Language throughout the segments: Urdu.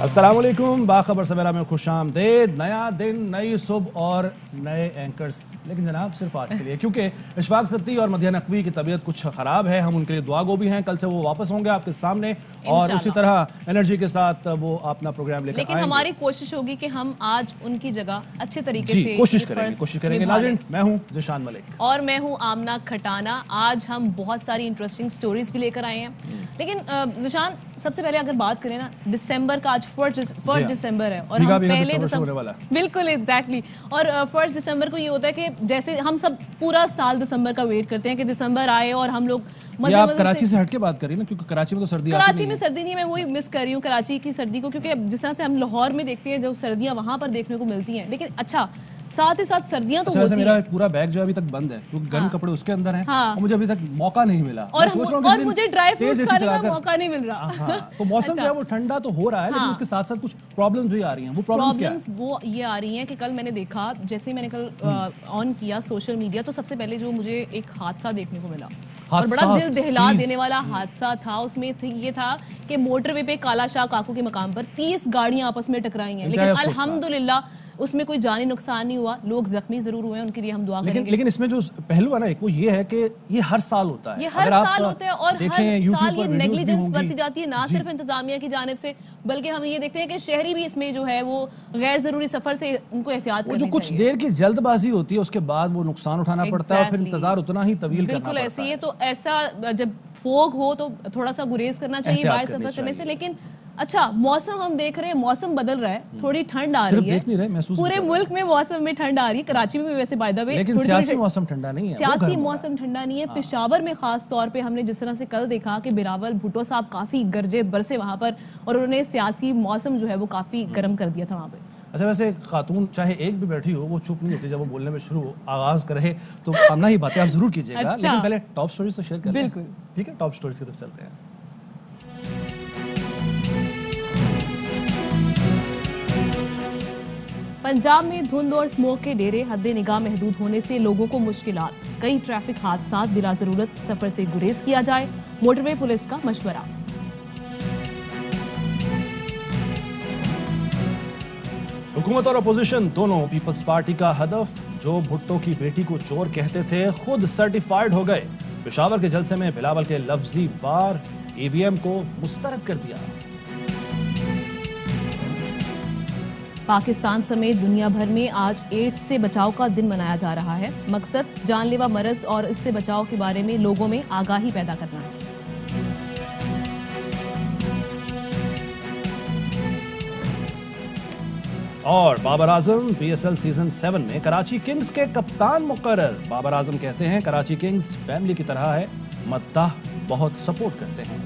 السلام علیکم، باخبر سویرا میں خوش آمدید. نیا دن، نئی صبح اور نئے اینکرز، لیکن جناب صرف آج کے لیے، کیونکہ اشفاق ستی اور مدیحہ نقوی کی طبیعت کچھ خراب ہے. ہم ان کے لیے دعا گو بھی ہیں. کل سے وہ واپس ہوں گے آپ کے سامنے اور اسی طرح انرجی کے ساتھ وہ اپنا پروگرام لے کر آئیں گے. لیکن ہماری کوشش ہوگی کہ ہم آج ان کی جگہ اچھے طریقے سے کوشش کریں گے. ناظرین، میں ہوں ذیشان ملک اور میں ہوں آمنہ کھٹانا. آج ہم بہت ساری انٹرسٹنگ سٹوریز بھی لے کر آئے ہیں. لیکن ذیشان، سب سے پہلے اگر بات کریں نا، دسمبر کا آج 1 دسمبر ہے اور ہم پہلے بالکل ایگزیکٹلی، اور 1 دسمبر کو یہ ہوتا ہے کہ جیسے ہم سب پورا سال دسمبر کا ویٹ کرتے ہیں کہ دسمبر آئے اور ہم لوگ آپ کراچی سے ہٹ کے بات کری نا، کیونکہ کراچی میں تو سردی آتی نہیں ہے. کراچی میں سردی نہیں، میں وہی مس کر رہی ہوں کراچی کی سردی کو، کیونکہ جس طرح سے ہم لاہور میں دیکھتے ہیں جو سردیاں وہاں پر دیکھنے کو ملتی ہیں. لیکن اچھا ساتھ ہی ساتھ سردیاں تو ہوتی ہیں. میرا پورا بیگ جو ابھی تک بند ہے کیونکہ گرم کپڑے اس کے اندر ہیں اور مجھے ابھی تک موقع نہیں ملا. اور مجھے ڈرائی فروٹ کھانے کا موقع نہیں مل رہا. تو موسم جو ہے وہ ٹھنڈا تو ہو رہا ہے، لیکن اس کے ساتھ ساتھ کچھ پرابلمز بھی آ رہی ہیں. وہ پرابلمز وہ یہ آ رہی ہیں کہ کل میں نے دیکھا، جیسے ہی میں نے کل آن کیا سوشل میڈیا، تو سب سے پہلے جو مجھے ایک حادثہ دیکھنے کو ملا اور بڑا دل دہلا دینے والا حادثہ تھا. اس میں یہ تھا کہ موٹر وے پہ کالا شاہ کاکو کے مقام پر 30 گاڑیاں آپس میں ٹکرائی ہیں، لیکن الحمدللہ اس میں کوئی جانی نقصان نہیں ہوا. لوگ زخمی ضرور ہوئے ہیں، ان کے لیے ہم دعا کریں گے. لیکن اس میں جو پہلو ہے نا، وہ یہ ہے کہ یہ ہر سال ہوتا ہے. یہ ہر سال ہوتا ہے اور ہر سال یہ نیگلیجنس برتی جاتی ہے، نہ صرف انتظامیہ کی جانب سے، بلکہ ہم یہ دیکھتے ہیں کہ شہری بھی اس میں جو ہے وہ غیر ضروری سفر سے ان کو احتیاط کرنی چاہیے. جو کچھ دیر کی جلد بازی ہوتی ہے اس کے بعد وہ نقصان اٹھانا پڑتا ہے اور پھر انتظار اتنا ہی طویل کرنا پڑتا ہے. بالکل ایسے ہی ہے. تو ایسا جب فوگ ہو تو تھوڑا سا گریز کرنا چاہیے باہر سفر کرنے سے. لیکن اچھا موسم ہم دیکھ رہے ہیں، موسم بدل رہا ہے، تھوڑی ٹھنڈ آ رہی ہے. پورے ملک میں موسم میں ٹھنڈ آ رہی ہے. کراچی میں بھی ویسے بائی دا وے، لیکن سیاسی موسم ٹھنڈا نہیں ہے. سیاسی موسم ٹھنڈا نہیں ہے. پشاور میں خاص طور پہ ہم نے جس طرح سے کل دیکھا کہ بلاول بھٹو صاحب کافی گرجے برسے وہاں پر، اور انہوں نے سیاسی موسم جو ہے وہ کافی گرم کر دیا تھا وہاں پہ. اچھا، ویسے خاتون چاہے ایک بھی بیٹھی ہو وہ چپ نہیں ہوتی. جب وہ بولنے میں شروع آغاز کرے تو آمنہ ہی باتیں آپ ضرور کیجیے گا. لیکن پہلے ٹاپ سٹوریز تو شیئر کریں. بالکل ٹھیک ہے، ٹاپ سٹوریز کی طرف چلتے ہیں. پنجاب میں دھند اور اسموک کے ڈیرے، حد نگاہ محدود ہونے سے لوگوں کو مشکلات. کئی ٹریفک حادثات، بلا ضرورت سفر سے گریز کیا جائے، موٹر وے پولیس کا مشورہ. حکومت اور اپوزیشن دونوں پیپلز پارٹی کا ہدف. جو بھٹو کی بیٹی کو چور کہتے تھے خود سرٹیفائیڈ ہو گئے. پشاور کے جلسے میں بلاول کے لفظی وار ای وی ایم کو مسترد کر دیا. پاکستان سمیت دنیا بھر میں آج ایڈز سے بچاؤ کا دن منایا جا رہا ہے. مقصد جان لیوا مرض اور اس سے بچاؤ کے بارے میں لوگوں میں آگاہی پیدا کرنا ہے. اور Babar Azam P S L season 7 میں کراچی کنگز کے کپتان مقرر. بابر اعظم کہتے ہیں کراچی کنگز فیملی کی طرح ہے، مداح بہت سپورٹ کرتے ہیں.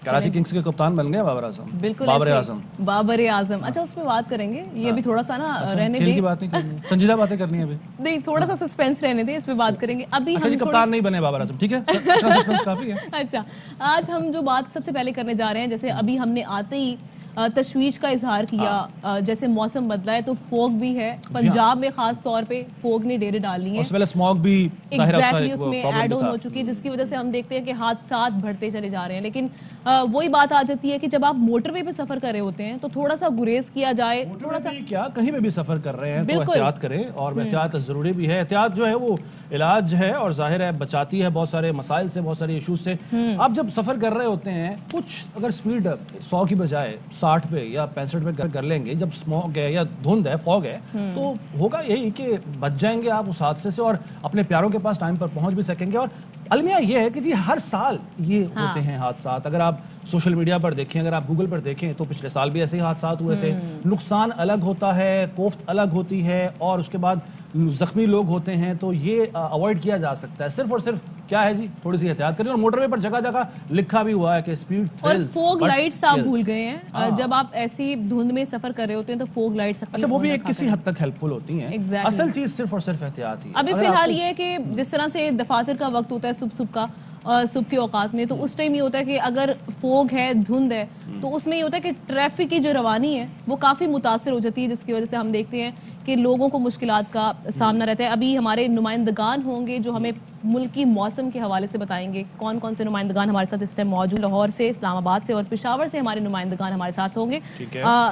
کراچی کنگز کے کپتان بن گئے بابر اعظم. بالکل بابر اعظم. اچھا، اس پہ بات کریں گے. یہ بھی تھوڑا سا نا رہنے کھیل کی بات نہیں کرنی، سنجیدہ باتیں کرنی ہے. ابھی نہیں، تھوڑا سا سسپینس رہنے دیں، اس پہ بات کریں گے. ابھی ہم کپتان نہیں بنے بابر اعظم، ٹھیک ہے، سسپینس کافی ہے. اچھا، آج ہم جو بات سب سے پہلے کرنے جا رہے ہیں، جیسے ابھی ہم نے آتے ہی تشویش کا اظہار کیا، جیسے موسم بدلا ہے تو فوگ بھی ہے. پنجاب میں خاص طور پہ فوگ نے ڈیرے ڈال لی ہیں. اس سے پہلے اسموگ بھی ایگزیکٹلی اس میں ایڈ آن ہو چکی ہے، جس کی وجہ سے ہم دیکھتے ہیں کہ حادثات بڑھتے چلے جا رہے ہیں. لیکن وہی بات آ جاتی ہے کہ جب آپ موٹر وے پہ سفر کر رہے ہوتے ہیں تو تھوڑا سا گریز کیا جائے. تھوڑا سا کیا کہیں پہ بھی سفر کر رہے ہیں تو احتیاط کریں، اور احتیاط ضروری بھی ہے. احتیاط جو ہے وہ علاج ہے اور ظاہر ہے بچاتی ہے بہت سارے مسائل سے، بہت سارے ایشوز سے. آپ جب سفر کر رہے ہوتے ہیں، کچھ اگر سپیڈ 100 کی بجائے 60 پہ یا 65 پہ کر لیں گے، جب اسموگ ہے یا دھند ہے، فوگ ہے، تو ہوگا یہی کہ بچ جائیں گے آپ اس حادثے سے اور اپنے پیاروں کے پاس ٹائم پر پہنچ بھی سکیں گے. اور المیہ یہ ہے کہ جی ہر سال یہ ہوتے ہیں حادثات. اگر آپ سوشل میڈیا پر دیکھیں، اگر آپ گوگل پر دیکھیں تو پچھلے سال بھی ایسے ہی حادثات ہوئے تھے. نقصان الگ ہوتا ہے، کوفت الگ ہوتی ہے، اور اس کے بعد زخمی لوگ ہوتے ہیں. تو یہ اوائڈ کیا جا سکتا ہے. صرف اور صرف کیا ہے جی، تھوڑی سی احتیاط کریں. اور موٹر وے پر جگہ جگہ لکھا بھی ہوا ہے کہ اسپیڈ تھرلز، اور فوگ لائٹس آپ بھول گئے ہیں. جب آپ ایسی دھند میں سفر کر رہے ہوتے ہیں تو فوگ لائٹس، اچھا وہ بھی ایک کسی حد تک ہیلپ فل ہوتی ہیں. اصل چیز صرف اور صرف احتیاط ہی. ابھی فی الحال یہ ہے کہ جس طرح سے دفاتر کا وقت ہوتا ہے صبح کے اوقات میں، تو اس ٹائم یہ ہوتا ہے کہ اگر فوگ ہے، دھند ہے، تو اس میں یہ ہوتا ہے کہ ٹریفک کی جو روانی ہے وہ کافی متاثر ہو جاتی ہے، جس کی وجہ سے ہم دیکھتے ہیں کہ کہ لوگوں کو مشکلات کا سامنا رہتا ہے. ابھی ہمارے نمائندگان ہوں گے جو ہمیں ملک کی موسم کے حوالے سے بتائیں گے. کون کون سے نمائندگان ہمارے ساتھ اس ٹائم موجود؟ لاہور سے، اسلام آباد سے اور پشاور سے ہمارے نمائندگان ہمارے ساتھ ہوں گے.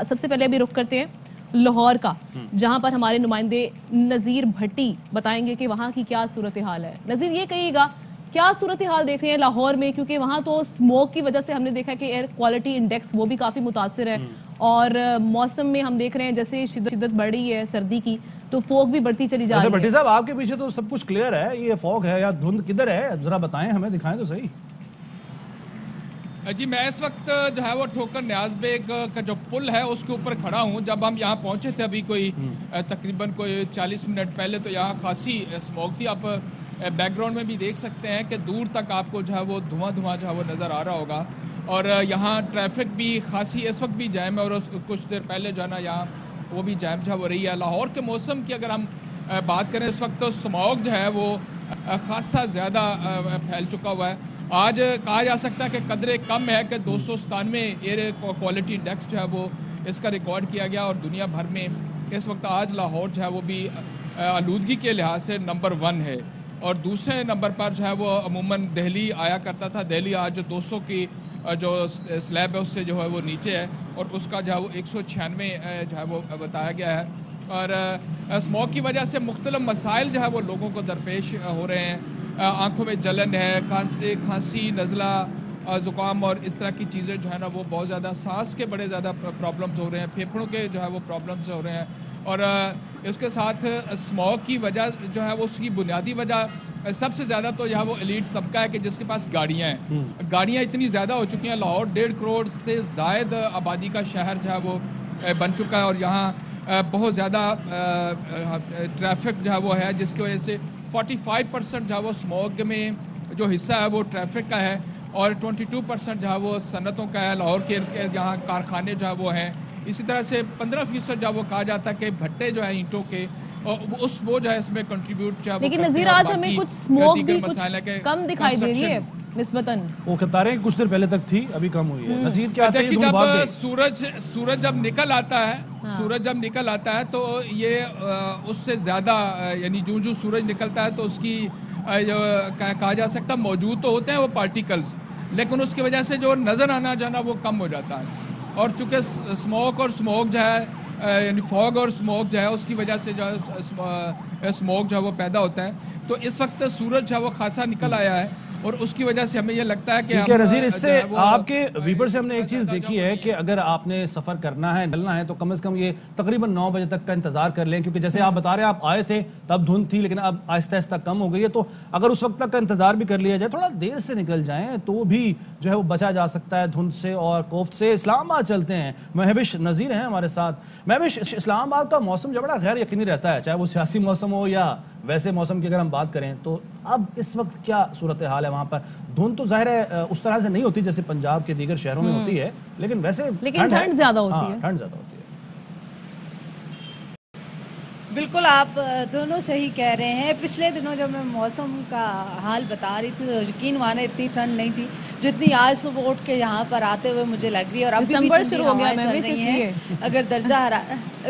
سب سے پہلے ابھی رخ کرتے ہیں لاہور کا، جہاں پر ہمارے نمائندے نذیر بھٹی بتائیں گے کہ وہاں کی کیا صورتحال ہے. نذیر، یہ کہیے گا کیا صورتحال دیکھ رہے ہیں لاہور میں، کیونکہ وہاں تو اسموک کی وجہ سے ہم نے دیکھا کہ ایئر کوالٹی انڈیکس وہ بھی کافی متاثر ہے، اور موسم میں ہم دیکھ رہے ہیں جیسے شدت بڑھ رہی ہے سردی کی تو فوگ بھی بڑھتی چلی جا رہی ہے. بھٹی صاحب، آپ کے پیچھے تو سب کچھ کلیئر ہے، یہ فوگ ہے یا دھند کدھر ہے؟ ذرا بتائیں ہمیں، دکھائیں تو صحیح. جی میں اس وقت جو ہے وہ ٹھوکر نیاز بیگ کا جو پل ہے اس کے اوپر کھڑا ہوں. جب ہم یہاں پہنچے تھے ابھی کوئی تقریباً کوئی 40 منٹ پہلے تو یہاں خاصی اسموگ تھی. آپ بیک گراؤنڈ میں بھی دیکھ سکتے ہیں کہ دور تک آپ کو جو ہے وہ دھواں جو ہے وہ نظر آ رہا ہوگا. اور یہاں ٹریفک بھی خاصی اس وقت بھی جیم ہے، اور کچھ دیر پہلے جو ہے نا یہاں وہ بھی جیم جو ہے وہ رہی ہے. لاہور کے موسم کی اگر ہم بات کریں اس وقت تو اسموگ جو ہے وہ خاصا زیادہ پھیل چکا ہوا ہے. آج کہا جا سکتا ہے کہ قدرے کم ہے کہ 297 ایئر کوالٹی انڈیکس جو ہے وہ اس کا ریکارڈ کیا گیا، اور دنیا بھر میں اس وقت آج لاہور جو ہے وہ بھی آلودگی کے لحاظ سے نمبر 1 ہے. اور دوسرے نمبر پر جو ہے وہ عموماً دہلی آیا کرتا تھا. دہلی آج 200 کی جو سلیب ہے اس سے جو ہے وہ نیچے ہے، اور اس کا جو ہے وہ 196 جو ہے وہ بتایا گیا ہے. اور اسموگ کی وجہ سے مختلف مسائل جو ہے وہ لوگوں کو درپیش ہو رہے ہیں. آنکھوں میں جلن ہے، کھانسی، نزلہ، زکام اور اس طرح کی چیزیں جو ہے نا وہ بہت زیادہ. سانس کے بڑے زیادہ پرابلمز ہو رہے ہیں، پھیپھڑوں کے جو ہے وہ پرابلمز ہو رہے ہیں. اور اس کے ساتھ اسموگ کی وجہ جو ہے وہ اس کی بنیادی وجہ سب سے زیادہ تو یہاں وہ ایلیٹ طبقہ ہے کہ جس کے پاس گاڑیاں ہیں. گاڑیاں اتنی زیادہ ہو چکی ہیں. لاہور 1.5 کروڑ سے زائد آبادی کا شہر جو ہے وہ بن چکا ہے، اور یہاں بہت زیادہ ٹریفک جو ہے وہ ہے، جس کی وجہ سے 45% جو ہے وہ اسموگ میں جو حصہ ہے وہ ٹریفک کا ہے، اور 22% جو ہے وہ صنعتوں کا ہے. لاہور کے یہاں کارخانے جو ہے وہ ہیں. اسی طرح سے 15% جو ہے وہ کہا جاتا ہے کہ بھٹے جو ہیں اینٹوں کے وہ جو ہے اس میں کنٹریبیوٹ جو ہے. لیکن نذیر آج ہمیں کچھ اسموگ بھی کچھ کم دکھائی دے رہی ہے نسبتاً. وہ بتا رہے ہیں کچھ دیر پہلے تک تھی، ابھی کم ہوئی ہے. نذیر کیا دیکھیے جب سورج جب نکل آتا ہے تو یہ اس سے زیادہ یعنی جو سورج نکلتا ہے تو اس کی کہا جا سکتا موجود تو ہوتے ہیں وہ پارٹیکلز، لیکن اس کی وجہ سے جو نظر آنا جانا وہ کم ہو جاتا ہے. اور چونکہ اسموگ جو ہے یعنی فوگ اور اسموگ جو ہے اس کی وجہ سے جو ہے اسموگ جو ہے وہ پیدا ہوتا ہے. تو اس وقت سورج جو ہے وہ خاصا نکل آیا ہے، اور اس کی وجہ سے ہمیں یہ لگتا ہے کہ نذیر اس سے آپ کے ویپر سے ہم نے ایک چیز دیکھی ہے کہ اگر آپ نے سفر کرنا ہے، ڈلنا ہے، تو کم از کم یہ تقریباً 9 بجے تک کا انتظار کر لیں، کیونکہ جیسے آپ بتا رہے ہیں آپ آئے تھے تب دھند تھی لیکن اب آہستہ آہستہ کم ہو گئی ہے. تو اگر اس وقت تک کا انتظار بھی کر لیا جائے، تھوڑا دیر سے نکل جائیں تو بھی جو ہے وہ بچا جا سکتا ہے دھند سے اور کوفت سے. اسلام آباد چلتے ہیں، مہوش نذیر ہیں ہمارے ساتھ. مہوش، اسلام آباد کا موسم جو بڑا غیر یقینی رہتا ہے، چاہے وہ سیاسی موسم ہو یا ویسے موسم کی اگر ہم بات کریں، تو اب اس وقت کیا صورتحال ہے وہاں پر؟ دھند تو ظاہر ہے اس طرح سے نہیں ہوتی جیسے پنجاب کے دیگر شہروں میں ہوتی ہے، لیکن ویسے ٹھنڈ زیادہ ہوتی ہے. ٹھنڈ زیادہ ہوتی ہے. بالکل آپ دونوں صحیح کہہ رہے ہیں. پچھلے دنوں جب میں موسم کا حال بتا رہی تھی تو یقین مانے اتنی ٹھنڈ نہیں تھی جتنی آج صبح اٹھ کے یہاں پر آتے ہوئے مجھے لگ رہی ہے. اور ابھی بھی ٹھنڈی ہوائیں چل رہی ہیں. اگر درجہ حرارت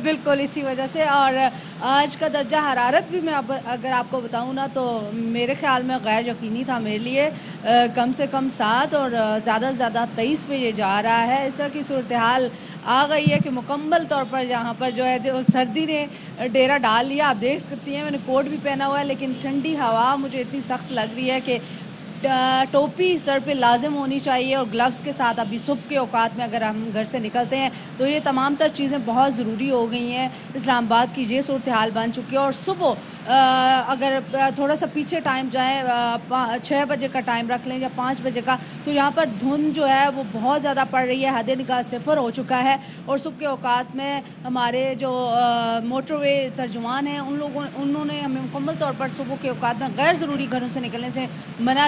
بالکل اسی وجہ سے. اور آج کا درجہ حرارت بھی میں اگر آپ کو بتاؤں نا تو میرے خیال میں غیر یقینی تھا میرے لیے. کم سے کم 7 اور زیادہ سے زیادہ 23 پہ یہ جا رہا ہے. اس طرح کی صورتحال آ گئی ہے کہ مکمل طور پر یہاں پر جو ہے جو سردی نے ڈیرا ڈال لیا. آپ دیکھ سکتی ہیں میں نے کوٹ بھی پہنا ہوا ہے، لیکن ٹھنڈی ہوا مجھے اتنی سخت لگ رہی ہے کہ ٹوپی سر پہ لازم ہونی چاہیے، اور گلوز کے ساتھ. ابھی صبح کے اوقات میں اگر ہم گھر سے نکلتے ہیں تو یہ تمام تر چیزیں بہت ضروری ہو گئی ہیں. اسلام آباد کی یہ صورتحال بن چکی ہے. اور صبح اگر تھوڑا سا پیچھے ٹائم جائیں، 6 بجے کا ٹائم رکھ لیں یا 5 بجے کا، تو یہاں پر دھند جو ہے وہ بہت زیادہ پڑ رہی ہے. حد نگاہ 0 ہو چکا ہے. اور صبح کے اوقات میں ہمارے جو موٹر وے ترجمان ہیں انہوں نے ہمیں مکمل طور پر صبح کے اوقات میں غیر ضروری گھروں سے نکلنے سے منع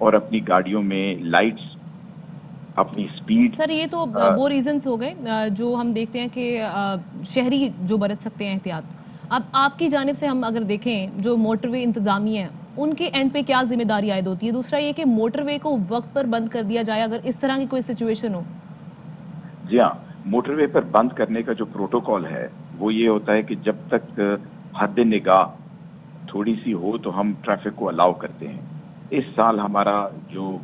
اور اپنی گاڑیوں میں لائٹس، اپنی سپیڈ. سر یہ تو وہ ریزنز ہو گئے جو ہم دیکھتے ہیں کہ شہری جو برت سکتے ہیں احتیاط. اب آپ کی جانب سے ہم اگر دیکھیں جو موٹر وے انتظامیہ ہیں ان کے اینڈ پہ کیا ذمہ داری عائد ہوتی ہے؟ دوسرا یہ کہ موٹر وے کو وقت پر بند کر دیا جائے اگر اس طرح کی کوئی سچویشن ہو. جی ہاں، موٹر وے پر بند کرنے کا جو پروٹوکول ہے وہ یہ ہوتا ہے کہ جب تک حد نگاہ تھوڑی سی ہو تو ہم ٹریفک کو الاؤ کرتے ہیں. اس سال ہمارا جو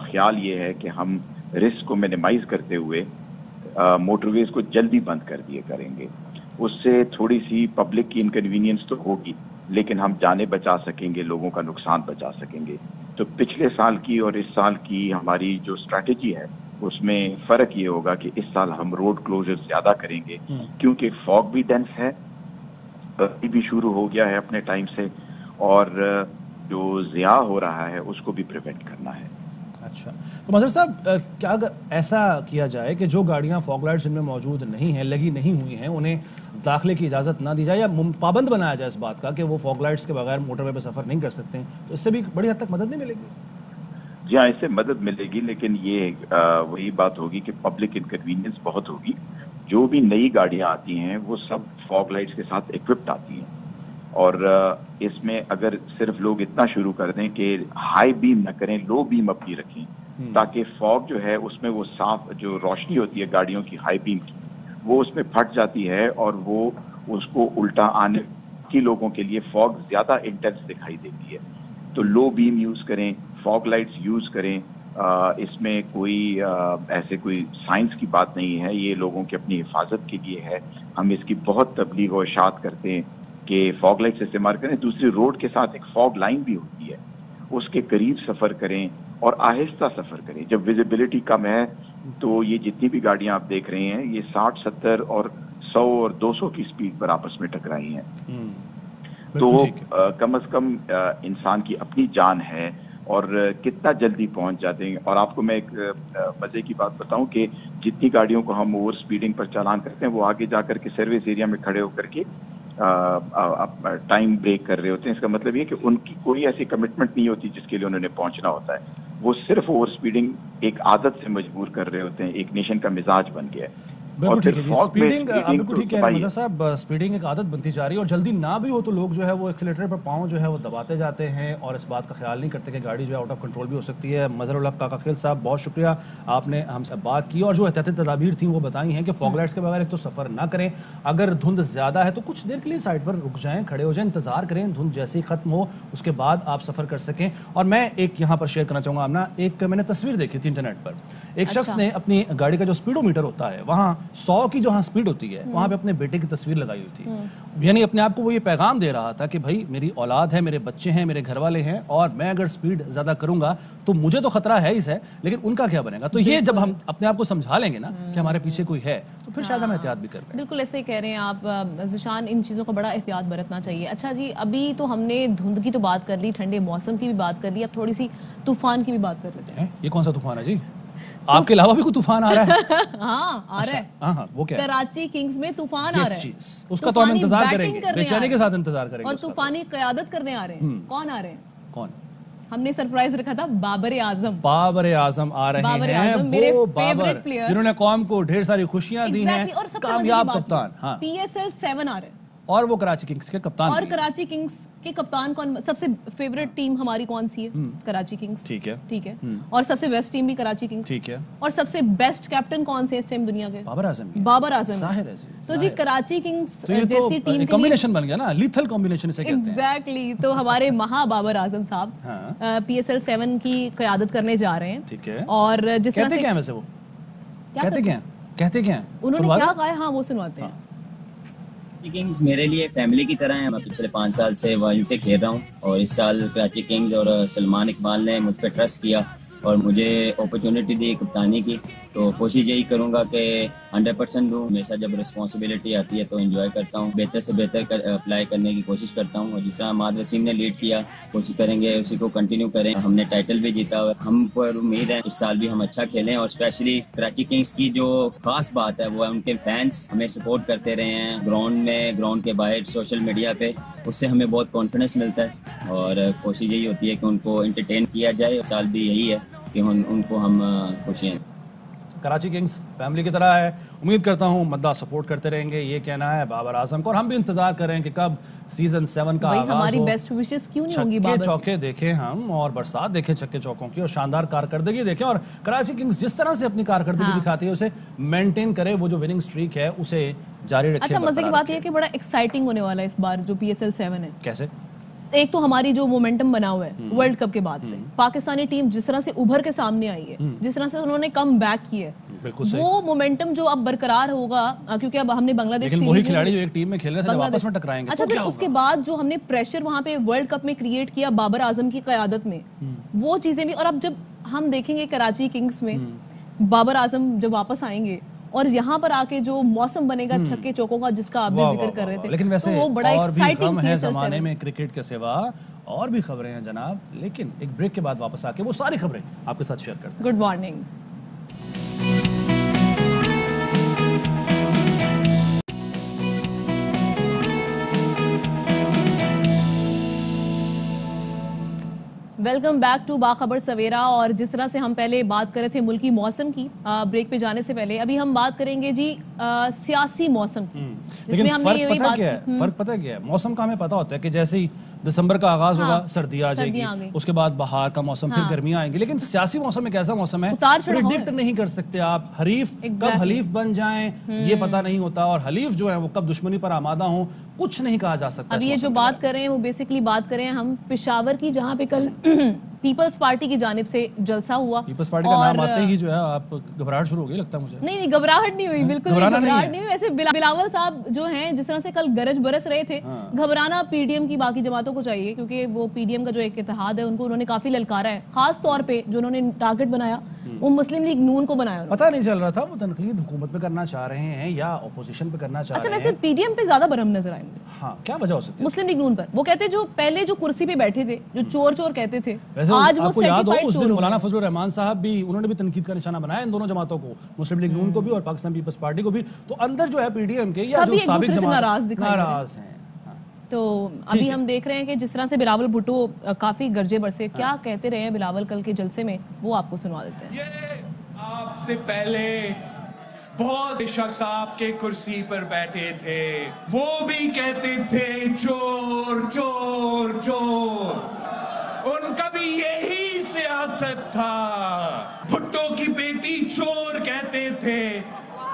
خیال یہ ہے کہ ہم رسک کو منیمائز کرتے ہوئے موٹر ویز کو جلدی بند کر دیے کریں گے. اس سے تھوڑی سی پبلک کی انکنوینئنس تو ہوگی لیکن ہم جانیں بچا سکیں گے، لوگوں کا نقصان بچا سکیں گے. تو پچھلے سال کی اور اس سال کی ہماری جو اسٹریٹجی ہے اس میں فرق یہ ہوگا کہ اس سال ہم روڈ کلوزر زیادہ کریں گے کیونکہ فاگ بھی ڈینس ہے، بھی شروع ہو گیا ہے اپنے ٹائم سے، اور جو ضیاع ہو رہا ہے اس کو بھی پریونٹ کرنا ہے. اچھا، تو مظہر صاحب کیا اگر ایسا کیا جائے کہ جو گاڑیاں فاگ لائٹس جن میں موجود نہیں ہیں، لگی نہیں ہوئی ہیں، انہیں داخلے کی اجازت نہ دی جائے یا پابند بنایا جائے اس بات کا کہ وہ فاگ لائٹس کے بغیر موٹر وے پہ سفر نہیں کر سکتے ہیں، تو اس سے بھی بڑی حد تک مدد نہیں ملے گی؟ جی ہاں، اس سے مدد ملے گی لیکن یہ وہی بات ہوگی کہ پبلک انکنوینئنس بہت ہوگی. جو بھی نئی گاڑیاں آتی ہیں وہ سب فاگ لائٹس کے ساتھ ایکوپڈ آتی ہیں، اور اس میں اگر صرف لوگ اتنا شروع کر دیں کہ ہائی بیم نہ کریں، لو بیم اپنی رکھیں تاکہ فاگ جو ہے اس میں وہ صاف جو روشنی ہوتی ہے گاڑیوں کی ہائی بیم کی وہ اس میں پھٹ جاتی ہے اور وہ اس کو الٹا آنے کی لوگوں کے لیے فاگ زیادہ انٹینس دکھائی دیتی ہے. تو لو بیم یوز کریں، فاگ لائٹس یوز کریں. اس میں کوئی ایسے کوئی سائنس کی بات نہیں ہے، یہ لوگوں کی اپنی حفاظت کے لیے ہے. ہم اس کی بہت تبلیغ و اشاعت کرتے ہیں کہ فاگ لائٹس استعمال کریں. دوسری روڈ کے ساتھ ایک فاگ لائن بھی ہوتی ہے، اس کے قریب سفر کریں اور آہستہ سفر کریں. جب ویزیبلٹی کم ہے تو یہ جتنی بھی گاڑیاں آپ دیکھ رہے ہیں یہ 60، 70 اور 100 اور 200 کی سپیڈ پر آپس میں ٹکرائی ہیں. تو کم از کم انسان کی اپنی جان ہے اور کتنا جلدی پہنچ جاتے ہیں. اور آپ کو میں ایک مزے کی بات بتاؤں کہ جتنی گاڑیوں کو ہم اوور سپیڈنگ پر چالان کرتے ہیں وہ آگے جا کر کے سروس ایریا میں کھڑے ہو کر کے ٹائم بریک کر رہے ہوتے ہیں. اس کا مطلب یہ کہ ان کی کوئی ایسی کمٹمنٹ نہیں ہوتی جس کے لیے انہوں نے پہنچنا ہوتا ہے. وہ صرف اوور سپیڈنگ ایک عادت سے مجبور کر رہے ہوتے ہیں، ایک نیشن کا مزاج بن گیا ہے. بالکل ٹھیک ہے جی، سپیڈنگ آپ بالکل ٹھیک کہہ رہے ہیں مظہر صاحب، سپیڈنگ ایک عادت بنتی جا رہی ہے اور جلدی نہ بھی ہو تو لوگ جو ہے وہ ایکسیلیٹر پر پاؤں جو ہے وہ دباتے جاتے ہیں اور اس بات کا خیال نہیں کرتے کہ گاڑی جو ہے آؤٹ آف کنٹرول بھی ہو سکتی ہے. مظہر الحق کاکا خیل صاحب بہت شکریہ، آپ نے ہم سے بات کی اور جو احتیاطی تدابیر تھیں وہ بتائی ہیں کہ فاگ لائٹس کے بغیر ایک تو سفر نہ کریں، اگر دھند زیادہ ہے تو کچھ دیر کے لیے سائڈ پر رک جائیں، کھڑے ہو جائیں، انتظار کریں دھند جیسے ہی ختم ہو اس کے بعد آپ سفر کر سکیں. اور میں ایک یہاں پر شیئر کرنا چاہوں گا آمنہ، ایک میں نے تصویر دیکھی تھی انٹرنیٹ پر، ایک شخص نے اپنی گاڑی کا جو اسپیڈو میٹر ہوتا ہے وہاں 100 کی جو سپیڈ ہوتی ہے وہاں پہ اپنے بیٹے کی تصویر لگائی ہوئی تھی. یعنی اپنے آپ کو وہ یہ پیغام دے رہا تھا کہ بھائی میری اولاد ہے، میرے بچے ہیں، میرے گھر والے ہیں اور میں اگر سپیڈ زیادہ کروں گا تو مجھے تو خطرہ ہے ہی ہے لیکن ان کا کیا بنے گا. تو یہ جب ہم اپنے آپ کو سمجھا لیں گے نا کہ ہمارے پیچھے کوئی ہے تو پھر شاید ہم احتیاط بھی کر پائیں. بالکل ایسے ہی کہہ رہے ہیں آپ ذیشان، ان چیزوں کا بڑا احتیاط برتنا چاہیے. اچھا جی، ابھی تو ہم نے دھند کی تو بات کر لی، ٹھنڈے موسم کی بھی بات کر لی، اب تھوڑی سی طوفان کی بھی بات کر لیتے ہیں. یہ کون سا طوفان ہے جی؟ آپ کے علاوہ بھی کوئی طوفان آ رہا ہے؟ ہاں آ رہا ہے. ہاں وہ کیا ہے؟ کراچی کنگز میں طوفان آ رہا ہے، اس کا تو ہم انتظار کریں گے، بے چینی کے ساتھ انتظار کریں گے. اور طوفانی قیادت کرنے آ رہے ہیں. کون آ رہے ہیں؟ کون؟ ہم نے سرپرائز رکھا تھا، بابر اعظم. بابر اعظم آ رہے ہیں، وہ بابر جنہوں نے قوم کو ڈھیر ساری خوشیاں دی ہیں، کامیاب کپتان. ہاں، PSL 7 آ رہے ہیں اور وہ کراچی کنگز کے کپتان. اور کراچی کنگز کے کپتان کون؟ سب سے فیوریٹ ٹیم ہماری کون سی ہے؟ کراچی کنگز. ٹھیک ہے. اور سب سے بیسٹ ٹیم بھی کراچی کنگز. ٹھیک ہے. اور سب سے بیسٹ کیپٹن کون سے اس ٹائم دنیا کے؟ بابر اعظم. بابر اعظم ظاہر ہے. تو جی کراچی کنگز جیسی ٹیم کمبینیشن بن گیا نا، لیتھل کمبینیشن اسے کہتے ہیں. ایگزیکٹلی. تو ہمارے مہا بابر اعظم صاحب PSL 7 کی قیادت کرنے جا رہے ہیں. ٹھیک ہے. اور جس طرح کہتے کیا ہیں ویسے وہ؟ کہتے کیا ہیں انہوں نے کیا کہا ہے؟ ہاں وہ سنواتے ہیں. کنگز میرے لیے فیملی کی طرح ہیں. میں پچھلے 5 سال سے وہیں سے کھیل رہا ہوں اور اس سال کراچی کنگز اور سلمان اقبال نے مجھ پہ ٹرسٹ کیا اور مجھے اپرچونٹی دی کپتانی کی. تو کوشش یہی کروں گا کہ 100% دوں. ہمیشہ جب رسپانسبلٹی آتی ہے تو انجوائے کرتا ہوں, بہتر سے بہتر اپلائی کرنے کی کوشش کرتا ہوں, اور جس طرح ماد وسیم نے لیڈ کیا کوشش کریں گے اسی کو کنٹینیو کریں. ہم نے ٹائٹل بھی جیتا ہوا, ہم پر امید ہے اس سال بھی ہم اچھا کھیلیں, اور اسپیشلی کراچی کنگز کی جو خاص بات ہے وہ ہے ان کے فینس ہمیں سپورٹ کرتے رہے ہیں گراؤنڈ میں, گراؤنڈ کے باہر, سوشل میڈیا پہ. اس سے ہمیں بہت کانفیڈنس ملتا ہے, اور کوشش یہی ہوتی ہے کہ ان کو انٹرٹین کیا جائے. اس سال بھی یہی ہے کہ ان کو ہم خوشیاں. کراچی کنگز فیملی کی طرح ہے, امید کرتا ہوں مداح سپورٹ کرتے رہیں گے, یہ کہنا ہے بابر اعظم کو, اور ہم بھی انتظار کریں کہ کب سیزن 7 کا آغاز ہو. ہماری بیسٹ وشز کیوں نہیں ہوں گی بابر, چھکے چوکے دیکھیں ہم, اور برسات دیکھیں چھکے چوکوں کی, اور شاندار کارکردگی دیکھیں, اور کراچی کنگز جس طرح سے اپنی کارکردگی دکھاتی ہے اسے مینٹین کرے, وہ جو وننگ سٹریک ہے اسے جاری رکھے. اچھا مزے کی بات یہ ہے کہ بڑا ایکسائٹنگ ہونے والا ہے اس بار جو PSL 7 ہے. کیسے؟ ایک تو ہماری جو مومنٹم بنا ہوا ہے ورلڈ کپ کے بعد سے, پاکستانی ٹیم جس طرح سے ابھر کے سامنے آئی ہے, جس طرح سے انہوں نے کم بیک کیا ہے, وہ مومنٹم جو اب برقرار ہوگا, کیونکہ اب ہم نے بنگلہ دیش لیکن وہی کھلاڑی جو ایک ٹیم میں کھیل رہے تھے جب آپس میں ٹکرائیں گے. اچھا پھر اس کے بعد جو ہم نے پریشر وہاں پہ ورلڈ کپ میں کریٹ کیا بابر اعظم کی قیادت میں, وہ چیزیں بھی, اور اب جب ہم دیکھیں گے کراچی کنگز میں بابر اعظم جب واپس آئیں گے, اور یہاں پر آ کے جو موسم بنے گا چھکے چوکوں کا جس کا آپ نے ذکر کر رہے تھے, لیکن ویسے وہ بڑا اور بھی ایکسائٹنگ ہے زمانے میں کرکٹ کے سوا اور بھی خبریں ہیں جناب, لیکن ایک بریک کے بعد واپس آ کے وہ ساری خبریں آپ کے ساتھ شیئر کرتے ہیں. Good morning. Welcome back to Bakhabar Savera. اور جس طرح سے ہم پہلے بات کر رہے تھے ملکی موسم کی بریک پہ جانے سے پہلے, ابھی ہم بات کریں گے جی سیاسی موسم کی. لیکن فرق پتہ کیا ہے, موسم کا ہمیں پتا ہوتا ہے کہ جیسے ہی دسمبر کا آغاز ہوگا سردی آ جائے گی, اس کے بعد بہار کا موسم, پھر گرمیاں آئیں گی. لیکن سیاسی موسم ایک ایسا موسم ہے پریڈکٹ نہیں کر سکتے آپ, حریف کب حلیف بن جائیں یہ پتہ نہیں ہوتا, اور حلیف جو ہے وہ کب دشمنی پر آمادہ ہوں کچھ نہیں کہا جا سکتا. اب یہ جو بات کر رہے ہیں وہ بیسکلی بات کر رہے ہیں ہم پشاور کی, جہاں پہ کل پیپلز پارٹی کی جانب سے جلسہ ہوا. پیپلز پارٹی کا نام آتے ہی جو ہے آپ گھبراہٹ شروع ہو گئی لگتا ہے مجھے. نہیں گھبراہٹ نہیں ہوئی, بالکل گھبراہٹ نہیں ہوئی. ویسے بلاول صاحب جو ہیں جس طرح سے کل گرج برس رہے تھے, گھبرانا PDM کی باقی جماعتوں کو چاہیے, کیونکہ وہ PDM کا جو ایک اتحاد ہے ان کو انہوں نے کافی للکارا ہے, خاص طور پہ جو انہوں نے ٹارگٹ بنایا وہ مسلم لیگ نون کو بنایا. پتہ نہیں چل رہا تھا وہ تنقید حکومت پہ کرنا چاہ رہے ہیں یا اپوزیشن پہ کرنا چاہ رہے ہیں. اچھا ویسے PDM پہ زیادہ برہم نظر آئے مجھے. ہاں کیا وجہ ہو سکتی ہے مسلم لیگ نون پر؟ وہ کہتے جو پہلے جو کرسی پہ بیٹھے تھے جو چور چور کہتے تھے, آج وہ اس دن مولانا فضل الرحمان صاحب بھی انہوں نے بھی تنقید کا نشانہ بنایا ان دونوں جماعتوں کو, مسلم لیگ نون کو بھی اور پاکستان پیپلز پارٹی کو بھی. تو اندر جو ہے PDM کے یا جو سابق جماعت ناراض ہیں. تو ابھی ہم دیکھ رہے ہیں کہ جس طرح سے بلاول بھٹو کافی گرجے برسے, کیا کہتے رہے ہیں بلاول کل کے جلسے میں, وہ آپ کو سنوا دیتے ہیں. یہ آپ سے پہلے بہت سے شخص آپ کے کرسی پر بیٹھے تھے, وہ بھی کہتے تھے چور چور چور, ان کا بھی یہی سیاست تھا. بھٹو کی بیٹی چور کہتے تھے,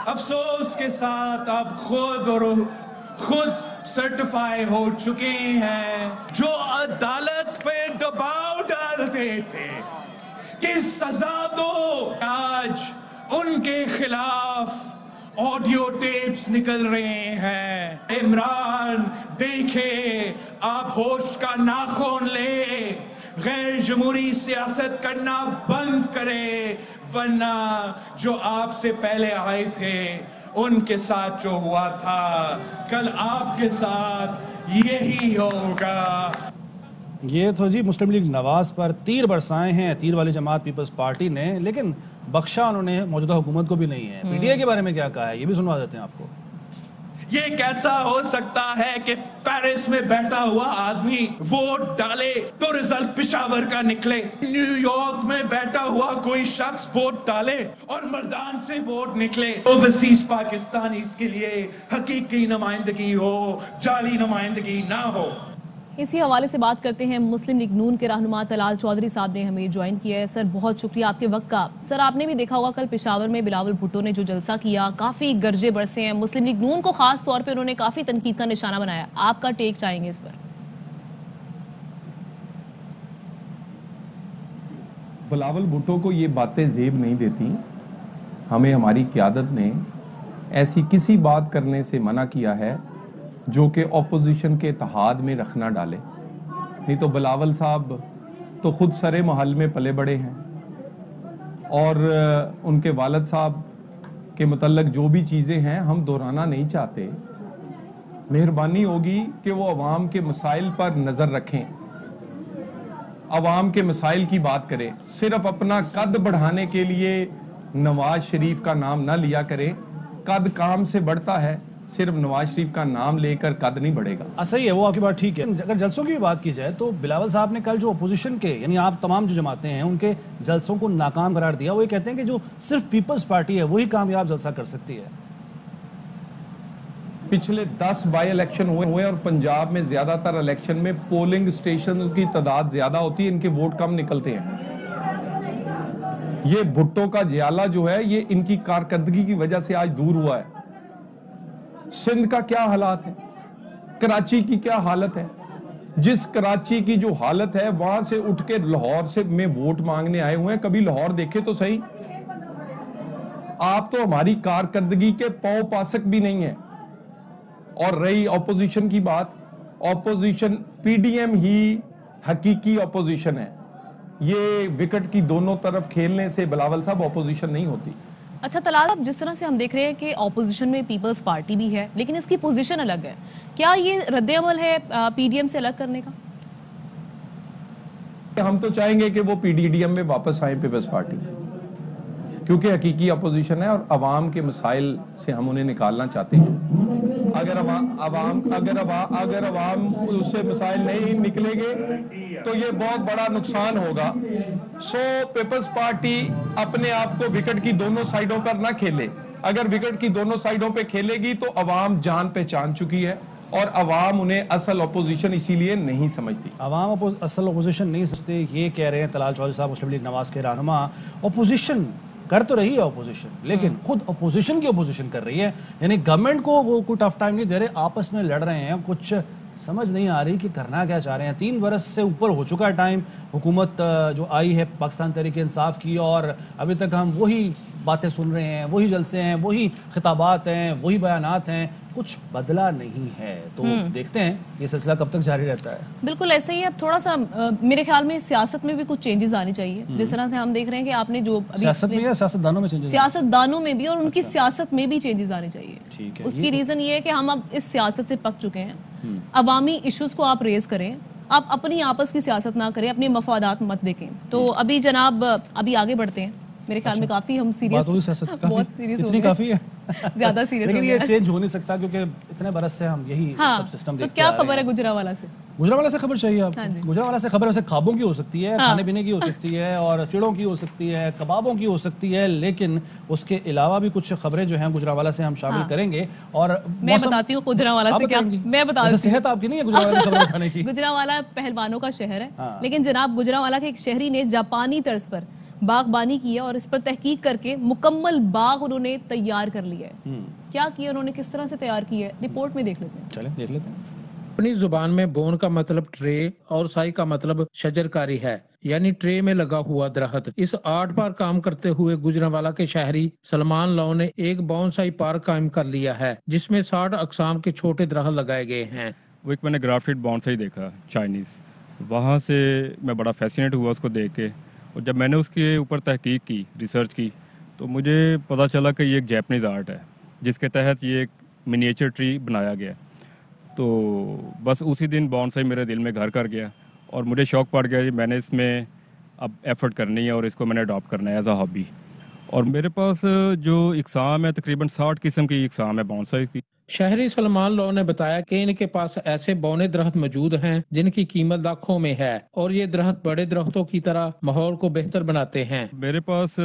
افسوس کے ساتھ آپ خود سرٹیفائی ہو چکے ہیں. جو عدالت پہ دباؤ ڈالتے تھے کہ سزا دو, آج ان کے خلاف آڈیو ٹیپس نکل رہے ہیں. عمران دیکھے, آپ ہوش کا ناخن لے, غیر جمہوری سیاست کرنا بند کرے, ورنہ جو آپ سے پہلے آئے تھے ان کے ساتھ جو ہوا تھا کل آپ کے ساتھ یہی ہوگا. یہ تو جی مسلم لیگ نواز پر تیر برسائے ہیں تیر والی جماعت پیپلز پارٹی نے, لیکن بخشا انہوں نے موجودہ حکومت کو بھی نہیں ہے. PTI کے بارے میں کیا کہا ہے یہ بھی سنوا دیتے ہیں آپ کو. یہ کیسا ہو سکتا ہے کہ پیرس میں بیٹھا ہوا آدمی ووٹ ڈالے تو رزلٹ پشاور کا نکلے, نیو یارک میں بیٹھا ہوا کوئی شخص ووٹ ڈالے اور مردان سے ووٹ نکلے. اوورسیز پاکستانیز کے لیے حقیقی نمائندگی ہو, جعلی نمائندگی نہ ہو. اسی حوالے سے بات کرتے ہیں, مسلم لیگ نون کے رہنما طلال چودھری صاحب نے ہمیں جوائن کیا ہے. سر بہت شکریہ آپ کے وقت کا. سر آپ نے بھی دیکھا ہوگا کل پشاور میں بلاول بھٹو نے جو جلسہ کیا, کافی گرجے برسے ہیں, مسلم لیگ نون کو خاص طور پہ انہوں نے کافی تنقید کا نشانہ بنایا. آپ کا ٹیک چاہیں گے اس پر؟ بلاول بھٹو کو یہ باتیں زیب نہیں دیتی. ہمیں ہماری قیادت نے ایسی کسی بات کرنے سے منع کیا ہے جو کہ اپوزیشن کے اتحاد میں رکھنا ڈالے. نہیں تو بلاول صاحب تو خود سرے محل میں پلے بڑے ہیں, اور ان کے والد صاحب کے متعلق جو بھی چیزیں ہیں ہم دہرانا نہیں چاہتے. مہربانی ہوگی کہ وہ عوام کے مسائل پر نظر رکھیں, عوام کے مسائل کی بات کریں. صرف اپنا قد بڑھانے کے لیے نواز شریف کا نام نہ لیا کریں. قد کام سے بڑھتا ہے, صرف نواز شریف کا نام لے کر قد نہیں بڑھے گا. صحیح ہے, وہ آپ کی بات ٹھیک ہے. اگر جلسوں کی بھی بات کی جائے تو بلاول صاحب نے کل جو اپوزیشن کے یعنی آپ تمام جو جماعتیں ہیں ان کے جلسوں کو ناکام قرار دیا. وہ یہ کہتے ہیں کہ جو صرف پیپلز پارٹی ہے وہی کامیاب جلسہ کر سکتی ہے. پچھلے 10 بائی الیکشن ہوئے اور پنجاب میں زیادہ تر الیکشن میں پولنگ سٹیشن کی تعداد زیادہ ہوتی ہے, ان کے ووٹ کم نکلتے ہیں. یہ بھٹو کا جیالہ جو ہے یہ ان کی کارکردگی کی وجہ سے آج دور ہوا ہے. سندھ کا کیا حالات ہے, کراچی کی کیا حالت ہے. جس کراچی کی جو حالت ہے وہاں سے اٹھ کے لاہور سے میں ووٹ مانگنے آئے ہوئے ہیں. کبھی لاہور دیکھے تو صحیح. آپ تو ہماری کارکردگی کے پاؤ پاسک بھی نہیں ہیں. اور رہی اپوزیشن کی بات, اپوزیشن پی ڈی ایم ہی حقیقی اپوزیشن ہے. یہ وکٹ کی دونوں طرف کھیلنے سے بلاول صاحب اپوزیشن نہیں ہوتی. اچھا طلال صاحب, جس طرح سے ہم دیکھ رہے ہیں کہ اپوزیشن میں پیپلز پارٹی بھی ہے لیکن اس کی پوزیشن الگ ہے, کیا یہ رد عمل ہے پی ڈی ایم سے الگ کرنے کا؟ ہم تو چاہیں گے کہ وہ پی ڈی ایم میں واپس آئیں پیپلز پارٹی, کیونکہ حقیقی اپوزیشن ہے اور عوام کے مسائل سے ہم انہیں نکالنا چاہتے ہیں. اگر عوام اس سے مسائل نہیں نکلے گے تو یہ بہت بڑا نقصان ہوگا. سو پیپلز پارٹی اپنے آپ کو وکٹ کی دونوں سائیڈوں پر نہ کھیلے. اگر وکٹ کی دونوں سائیڈوں پہ کھیلے گی تو عوام جان پہچان چکی ہے اور عوام انہیں اصل اپوزیشن اسی لیے نہیں سمجھتی. عوام اصل اپوزیشن نہیں سمجھتے, یہ کہہ رہے ہیں طلال چودھری صاحب, مسلم لیگ نواز کے رہنما. اپوزیشن کر تو رہی ہے اپوزیشن, لیکن خود اپوزیشن کی اپوزیشن کر رہی ہے. یعنی گورنمنٹ کو وہ کوئی ٹف ٹائم نہیں دے رہے, آپس میں لڑ رہے ہیں. کچھ سمجھ نہیں آ رہی کہ کرنا کیا چاہ رہے ہیں. 3 برس سے اوپر ہو چکا ہے ٹائم حکومت جو آئی ہے پاکستان تحریک انصاف کی, اور ابھی تک ہم وہی باتیں سن رہے ہیں, وہی جلسے ہیں, وہی خطابات ہیں, وہی بیانات ہیں, کچھ بدلا نہیں ہے. تو دیکھتے ہیں یہ سلسلہ کب تک جاری رہتا ہے. بالکل ایسے ہی. اب تھوڑا سا میرے خیال میں سیاست میں بھی کچھ چینجز آنی چاہیے. جس طرح سے ہم دیکھ رہے ہیں کہ آپ نے جو سیاست میں یا سیاستدانوں میں چینجز, سیاستدانوں میں بھی, اور ان کی سیاست میں بھی چینجز آنے چاہیے. اس کی ریزن یہ ہے کہ ہم اب اس سیاست سے پک چکے ہیں. عوامی ایشوز کو آپ ریز کریں, آپ اپنی آپس کی سیاست نہ کریں, اپنے مفادات مت دیکھیں. تو ابھی جناب ابھی آگے بڑھتے ہیں. میرے خیال میں کافی ہم سیریس, بہت سیریس ہو گئے, زیادہ سیریس. لیکن یہ چینج ہو نہیں سکتا کیونکہ اتنے برس سے ہم یہی سب سسٹم دیکھتے ہیں. تو کیا خبر ہے گجرانوالہ سے؟ گجرانوالہ سے خبر چاہیے آپ کو؟ گجرانوالہ سے خبر ویسے خوابوں کی ہو سکتی ہے, کھانے پینے کی ہو سکتی ہے, اور چڑوں کی ہو سکتی ہے, کبابوں کی ہو سکتی ہے, لیکن اس کے علاوہ بھی کچھ خبریں جو ہیں گجرانوالہ سے ہم شامل کریں گے. اور میں بتاتی ہوں گجرانوالہ سے کیا, میں بتا دوں. صحت آپ کی نہیں ہے گجرانوالہ کی خبر اٹھانے کی. گجرانوالہ پہلوانوں کا شہر ہے, لیکن جناب گجرانوالہ کے ایک شہری نے جاپانی طرز پر باغبانی کی ہے اور اس پر تحقیق کر کے مکمل باغ انہوں نے تیار کر لیا ہے. کیا کیا انہوں نے, کس طرح سے تیار کیا ہے, رپورٹ میں دیکھ لیتے ہیں. چلیں دیکھ لیتے ہیں. اپنی زبان میں بون کا مطلب ٹرے اور سائی کا مطلب شجرکاری ہے, یعنی ٹرے میں لگا ہوا درخت. اس آرٹ پر کام کرتے ہوئے گجرانوالہ کے شہری سلمان لاؤ نے ایک بونسائی پارک قائم کر لیا ہے جس میں 60 اقسام کے چھوٹے درخت لگائے گئے ہیں. وہ ایک میں نے گرافٹڈ بونسائی دیکھا چائنیز, وہاں سے میں بڑا فیسینیٹ ہوا اس کو دیکھ کے. اور جب میں نے اس کے اوپر تحقیق کی, ریسرچ کی, تو مجھے پتہ چلا کہ یہ ایک جیپنیز آرٹ ہے جس کے تحت یہ ایک منیچر ٹری بنایا گیا. تو بس اسی دن بونسائی میرے دل میں گھر کر گیا اور مجھے شوق پڑ گیا کہ میں نے اس میں اب ایفرٹ کرنی ہے اور اس کو میں نے اڈاپٹ کرنا ہے ایز اے ہابی. اور میرے پاس جو اقسام ہے تقریباً 60 قسم کی اقسام ہے بونسائی کی. شہری سلمان لاؤ نے بتایا کہ ان کے پاس ایسے بونے درخت موجود ہیں جن کی قیمت لاکھوں میں ہے, اور یہ درخت بڑے درختوں کی طرح ماحول کو بہتر بناتے ہیں. میرے پاس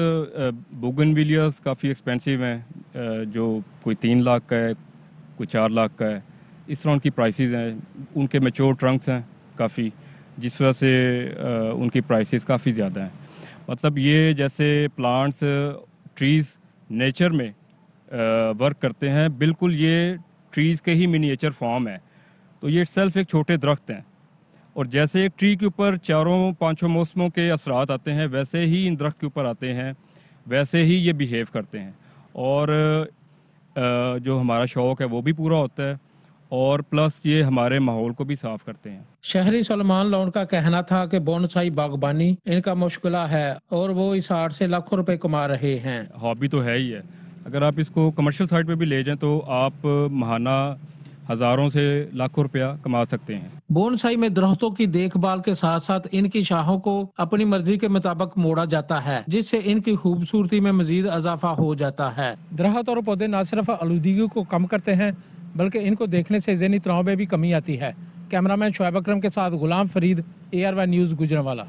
بوگنویلیاز کافی ایکسپینسیو ہیں, جو کوئی 3 لاکھ کا ہے, کوئی 4 لاکھ کا ہے, اس طرح ان کی پرائسز ہیں. ان کے میچور ٹرنکس ہیں کافی, جس وجہ سے ان کی پرائسز کافی زیادہ ہیں. مطلب یہ جیسے پلانٹس ٹریز نیچر میں ورک کرتے ہیں, بالکل یہ ٹریز کے ہی منیچر فارم ہے. تو یہ سیلف ایک چھوٹے درخت ہیں, اور جیسے ایک ٹری کے اوپر 4-5 موسموں کے اثرات آتے ہیں ویسے ہی ان درخت کے اوپر آتے ہیں, ویسے ہی یہ بیہیو کرتے ہیں. اور جو ہمارا شوق ہے وہ بھی پورا ہوتا ہے, اور پلس یہ ہمارے ماحول کو بھی صاف کرتے ہیں. شہری سلمان لون کا کہنا تھا کہ بونسائی باغبانی ان کا مشغلہ ہے اور وہ اس آرٹ سے لاکھوں روپے کما رہے ہیں. ہابی تو ہے ہی ہے. اگر آپ اس کو کمرشل سائٹ پہ بھی لے جائیں تو آپ ماہانہ ہزاروں سے لاکھوں روپیہ کما سکتے ہیں. بونسائی میں درختوں کی دیکھ بھال کے ساتھ ساتھ ان کی شاخوں کو اپنی مرضی کے مطابق موڑا جاتا ہے جس سے ان کی خوبصورتی میں مزید اضافہ ہو جاتا ہے. درخت اور پودے نہ صرف آلودگی کو کم کرتے ہیں بلکہ ان کو دیکھنے سے ذہنی تناؤ میں بھی کمی آتی ہے. کیمرامین شعیب اکرم کے ساتھ غلام فرید، ARY نیوز گوجرانوالا.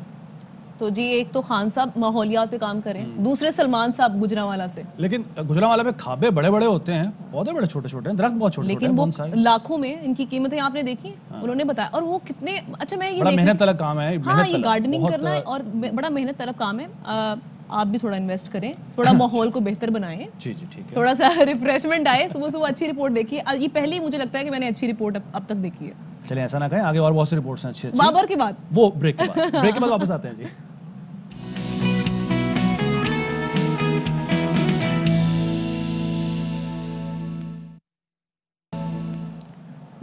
تو جی ایک تو خان صاحب ماحولیات پہ کام کریں، دوسرے سلمان صاحب گوجرانوالا سے. لیکن گوجرانوالا میں کھابے بڑے بڑے ہوتے ہیں، پودے بڑے چھوٹے چھوٹے ہیں، درخت بہت چھوٹے چھوٹے ہیں. لیکن وہ لاکھوں میں ان کی قیمتیں آپ نے دیکھی، انہوں نے بتایا. اور وہ کتنے اچھا میں یہ بڑا محنت طلب کام ہے. ہاں یہ گارڈننگ کرنا ہے اور بڑا محنت طلب کام ہے. آپ بھی تھوڑا انویسٹ کریں، تھوڑا ماحول کو بہتر بنائیں. جی جی ٹھیک ہے. تھوڑا سا ریفریشمنٹ آئے، صبح صبح اچھی رپورٹ دیکھیے. یہ پہلی مجھے لگتا ہے کہ میں نے اچھی رپورٹ اب تک دیکھی ہے. چلیں ایسا نہ کہیں، آگے اور بہت سی رپورٹس ہیں اچھی اچھی. بابر کے بعد وہ بریک کے بعد واپس آتے ہیں. جی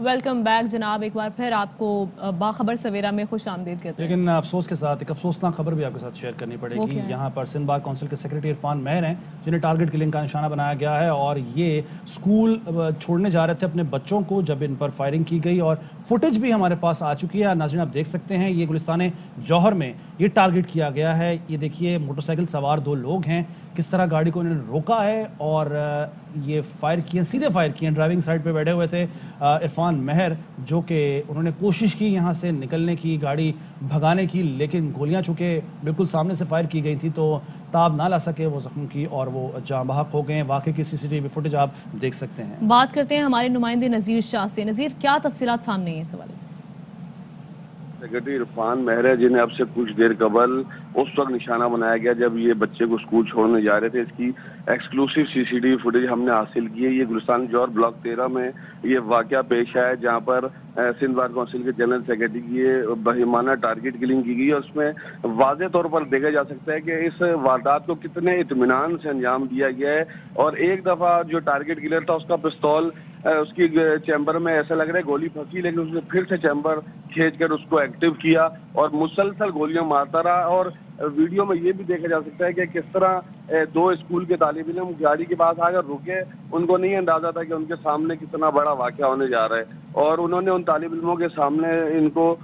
ویلکم بیک جناب. ایک بار پھر آپ کو باخبر سویرا میں خوش آمدید کہتے ہیں. لیکن افسوس کے ساتھ ایک افسوسناک خبر بھی آپ کے ساتھ شیئر کرنی پڑے گی. یہاں پر سندھ بار کونسل کے سیکرٹری عرفان مہر ہیں جنہیں ٹارگٹ کلنگ کا نشانہ بنایا گیا ہے، اور یہ اسکول چھوڑنے جا رہے تھے اپنے بچوں کو جب ان پر فائرنگ کی گئی، اور فوٹیج بھی ہمارے پاس آ چکی ہے. ناظرین آپ دیکھ سکتے ہیں یہ گلستان جوہر میں یہ ٹارگٹ کیا گیا ہے. یہ دیکھیے موٹر سائیکل سوار 2 لوگ ہیں، کس طرح گاڑی کو انہوں نے روکا ہے اور یہ فائر کیے، سیدھے فائر کیے. ڈرائیونگ سائڈ پہ بیٹھے ہوئے تھے عرفان مہر، جو کہ انہوں نے کوشش کی یہاں سے نکلنے کی، گاڑی بھگانے کی، لیکن گولیاں چونکہ بالکل سامنے سے فائر کی گئی تھی تو تاب نہ لا سکے وہ زخم کی اور وہ جاں بحق ہو گئے. واقعی کی CCTV فوٹیج آپ دیکھ سکتے ہیں. بات کرتے ہیں ہمارے نمائندے نذیر شاہ سے. نذیر، کیا تفصیلات سامنے ہیں اس حوالے سے؟ سیکرٹری عرفان مہر ہے جنہیں اب سے کچھ دیر قبل اس وقت نشانہ بنایا گیا جب یہ بچے کو اسکول چھوڑنے جا رہے تھے. اس کی ایکسکلوسیو CCTV فوٹیج ہم نے حاصل کی ہے. یہ گلستان جوہر بلاک 13 میں یہ واقعہ پیش آیا جہاں پر سندھ بار کونسل کے جنرل سیکرٹری کی یہ بہیمانہ ٹارگٹ کلنگ کی گئی. اور اس میں واضح طور پر دیکھا جا سکتا ہے کہ اس واردات کو کتنے اطمینان سے انجام دیا گیا ہے. اور ایک دفعہ جو ٹارگٹ کلر تھا اس کا پستول اس کی چیمبر میں ایسا لگ رہا ہے گولی پھنسی، لیکن اس نے پھر سے چیمبر کھینچ کر اس کو ایکٹیو کیا اور مسلسل گولیاں مارتا رہا. اور ویڈیو میں یہ بھی دیکھا جا سکتا ہے کہ کس طرح 2 اسکول کے طالب علم گاڑی کے پاس آ کر رکے. ان کو نہیں اندازہ تھا کہ ان کے سامنے کتنا بڑا واقعہ ہونے جا رہا ہے، اور انہوں نے ان طالب علموں کے سامنے ان کو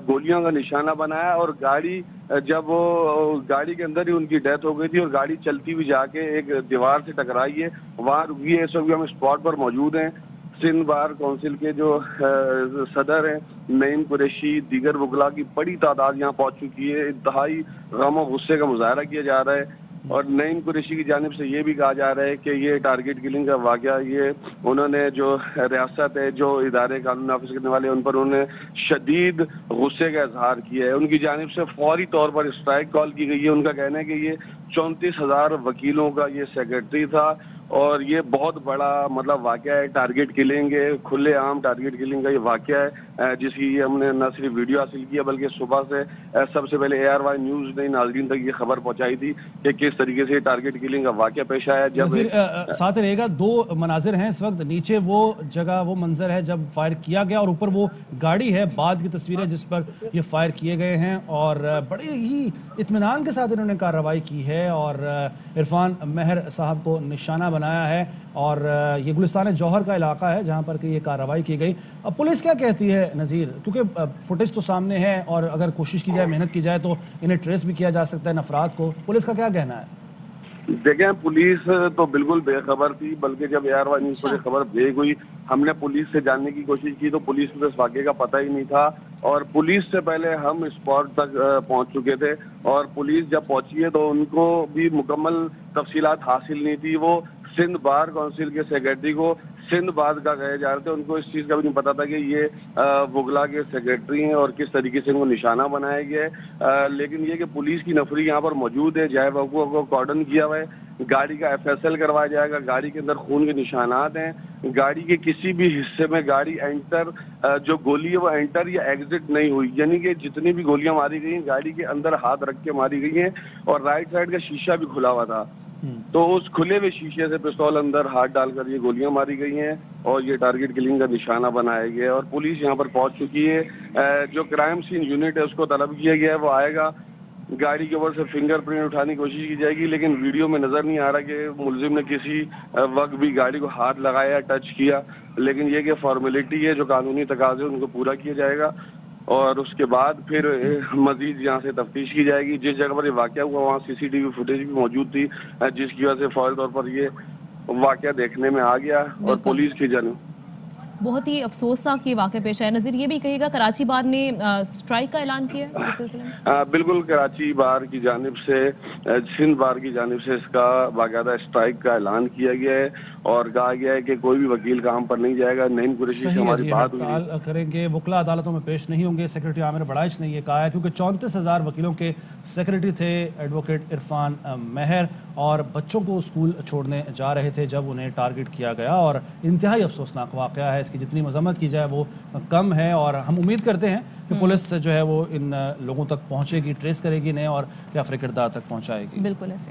گولیوں کا نشانہ بنایا. اور گاڑی جب وہ گاڑی کے اندر ہی ان کی ڈیتھ ہو گئی تھی اور گاڑی چلتی ہوئی جا کے ایک دیوار سے ٹکرائی ہے، وہاں رکی ہے. اس وقت ہم اسپاٹ پر موجود ہیں. سندھ بار کونسل کے جو صدر ہیں نعیم قریشی، دیگر وکلاء کی بڑی تعداد یہاں پہنچ چکی ہے. انتہائی غم و غصے کا مظاہرہ کیا جا رہا ہے، اور نعیم قریشی کی جانب سے یہ بھی کہا جا رہا ہے کہ یہ ٹارگٹ کلنگ کا واقعہ یہ انہوں نے جو ریاست ہے، جو ادارے قانون نافذ کرنے والے ان پر انہوں نے شدید غصے کا اظہار کیا ہے. ان کی جانب سے فوری طور پر اسٹرائک کال کی گئی ہے. ان کا کہنا ہے کہ یہ 34,000 وکیلوں کا یہ سیکرٹری تھا اور یہ بہت بڑا واقعہ ہے. ٹارگٹ کلنگ ہے، کھلے عام ٹارگٹ کلنگ کا یہ واقعہ ہے جس کی ہم نے نہ صرف ویڈیو حاصل کیا بلکہ صبح سے سب سے پہلے ARY نیوز نے ناظرین تک یہ خبر پہنچائی تھی کہ کس طریقے سے ٹارگٹ کلنگ کا واقعہ پیش آیا. جب ساتھ رہے گا 2 مناظر ہیں اس وقت. نیچے وہ جگہ، وہ منظر ہے جب فائر کیا گیا، اور اوپر وہ گاڑی ہے بعد کی تصویر ہے جس پر یہ فائر کیے گئے ہیں. اور بڑے ہی اطمینان کے ساتھ انہوں نے کارروائی کی ہے اور عرفان مہر صاحب کو نشانہ بنایا ہے. اور یہ گلستان جوہر کا علاقہ ہے جہاں پر کہ یہ کارروائی کی گئی. اب پولیس کیا کہتی ہے نذیر؟ کیونکہ فوٹیج تو سامنے ہے اور اگر کوشش کی جائے، محنت کی جائے تو انہیں ٹریس بھی کیا جا سکتا ہے ان افراد کو. پولیس کا کیا کہنا ہے؟ دیکھیں، پولیس تو بالکل بے خبر تھی، بلکہ جب ARY نیوز پر خبر بھیج ہوئی ہم نے پولیس سے جاننے کی کوشش کی تو پولیس کو اس واقعے کا پتہ ہی نہیں تھا. اور پولیس سے پہلے ہم اسپاٹ تک پہنچ چکے تھے، اور پولیس جب پہنچی ہے تو ان کو بھی مکمل تفصیلات حاصل نہیں تھی. وہ سندھ بار کونسل کے سیکرٹری کو سندھ بار کا کہے جا رہے تھے. ان کو اس چیز کا بھی نہیں پتا تھا کہ یہ وکلاء کے سیکرٹری ہیں اور کس طریقے سے ان کو نشانہ بنایا گیا ہے. لیکن یہ کہ پولیس کی نفری یہاں پر موجود ہے، جائے وقوع کو کارڈن کیا ہوا ہے. گاڑی کا FSL کروایا جائے گا. گاڑی کے اندر خون کے نشانات ہیں. گاڑی کے کسی بھی حصے میں گاڑی انٹر جو گولی ہے وہ انٹر یا ایگزٹ نہیں ہوئی، یعنی کہ جتنی بھی گولیاں ماری گئی ہیں گاڑی کے اندر ہاتھ رکھ کے ماری گئی ہیں. اور رائٹ سائڈ کا شیشہ بھی کھلا ہوا تھا. تو اس کھلے ہوئے شیشے سے پستول اندر ہاتھ ڈال کر یہ گولیاں ماری گئی ہیں اور یہ ٹارگٹ کلنگ کا نشانہ بنایا گیا ہے اور پولیس یہاں پر پہنچ چکی ہے. جو کرائم سین یونٹ ہے اس کو طلب کیا گیا ہے, وہ آئے گا. گاڑی کے اوپر سے فنگر پرنٹ اٹھانے کی کوشش کی جائے گی, لیکن ویڈیو میں نظر نہیں آ رہا کہ ملزم نے کسی وقت بھی گاڑی کو ہاتھ لگایا, ٹچ کیا. لیکن یہ کہ فارمیلٹی ہے, جو قانونی تقاضے ان کو پورا کیا جائے گا اور اس کے بعد پھر مزید یہاں سے تفتیش کی جائے گی. جس جگہ پر یہ واقعہ ہوا وہاں CCTV فوٹیج بھی موجود تھی, جس کی وجہ سے فوری طور پر یہ واقعہ دیکھنے میں آ گیا اور پولیس کی جانب بہت ہی افسوسناک یہ واقعہ پیش آیا. نظیر یہ بھی کہے گا کراچی بار نے اسٹرائک کا اعلان کیا ہے اس سلسلے میں؟ بالکل, کراچی بار کی جانب سے, سندھ بار کی جانب سے اس کا باقاعدہ اسٹرائک کا اعلان کیا گیا ہے اور کہا گیا ہے کہ کوئی بھی وکیل کام پر نہیں جائے گا. نعیم قریشی سے ہماری بات ہوئی, کریں گے وکلا عدالتوں میں پیش نہیں ہوں گے. سیکرٹری عامر بڑائچ نے یہ کہا ہے کیونکہ 34,000 وکیلوں کے سیکرٹری تھے ایڈوکیٹ عرفان مہر اور بچوں کو اسکول چھوڑنے جا رہے تھے جب انہیں ٹارگٹ کیا گیا اور انتہائی افسوسناک واقعہ ہے. اس کی جتنی مذمت کی جائے وہ کم ہے اور ہم امید کرتے ہیں کہ پولیس جو ہے وہ ان لوگوں تک پہنچے گی, ٹریس کرے گی انہیں اور کیا افر کردار تک پہنچائے گی. بالکل ایسے.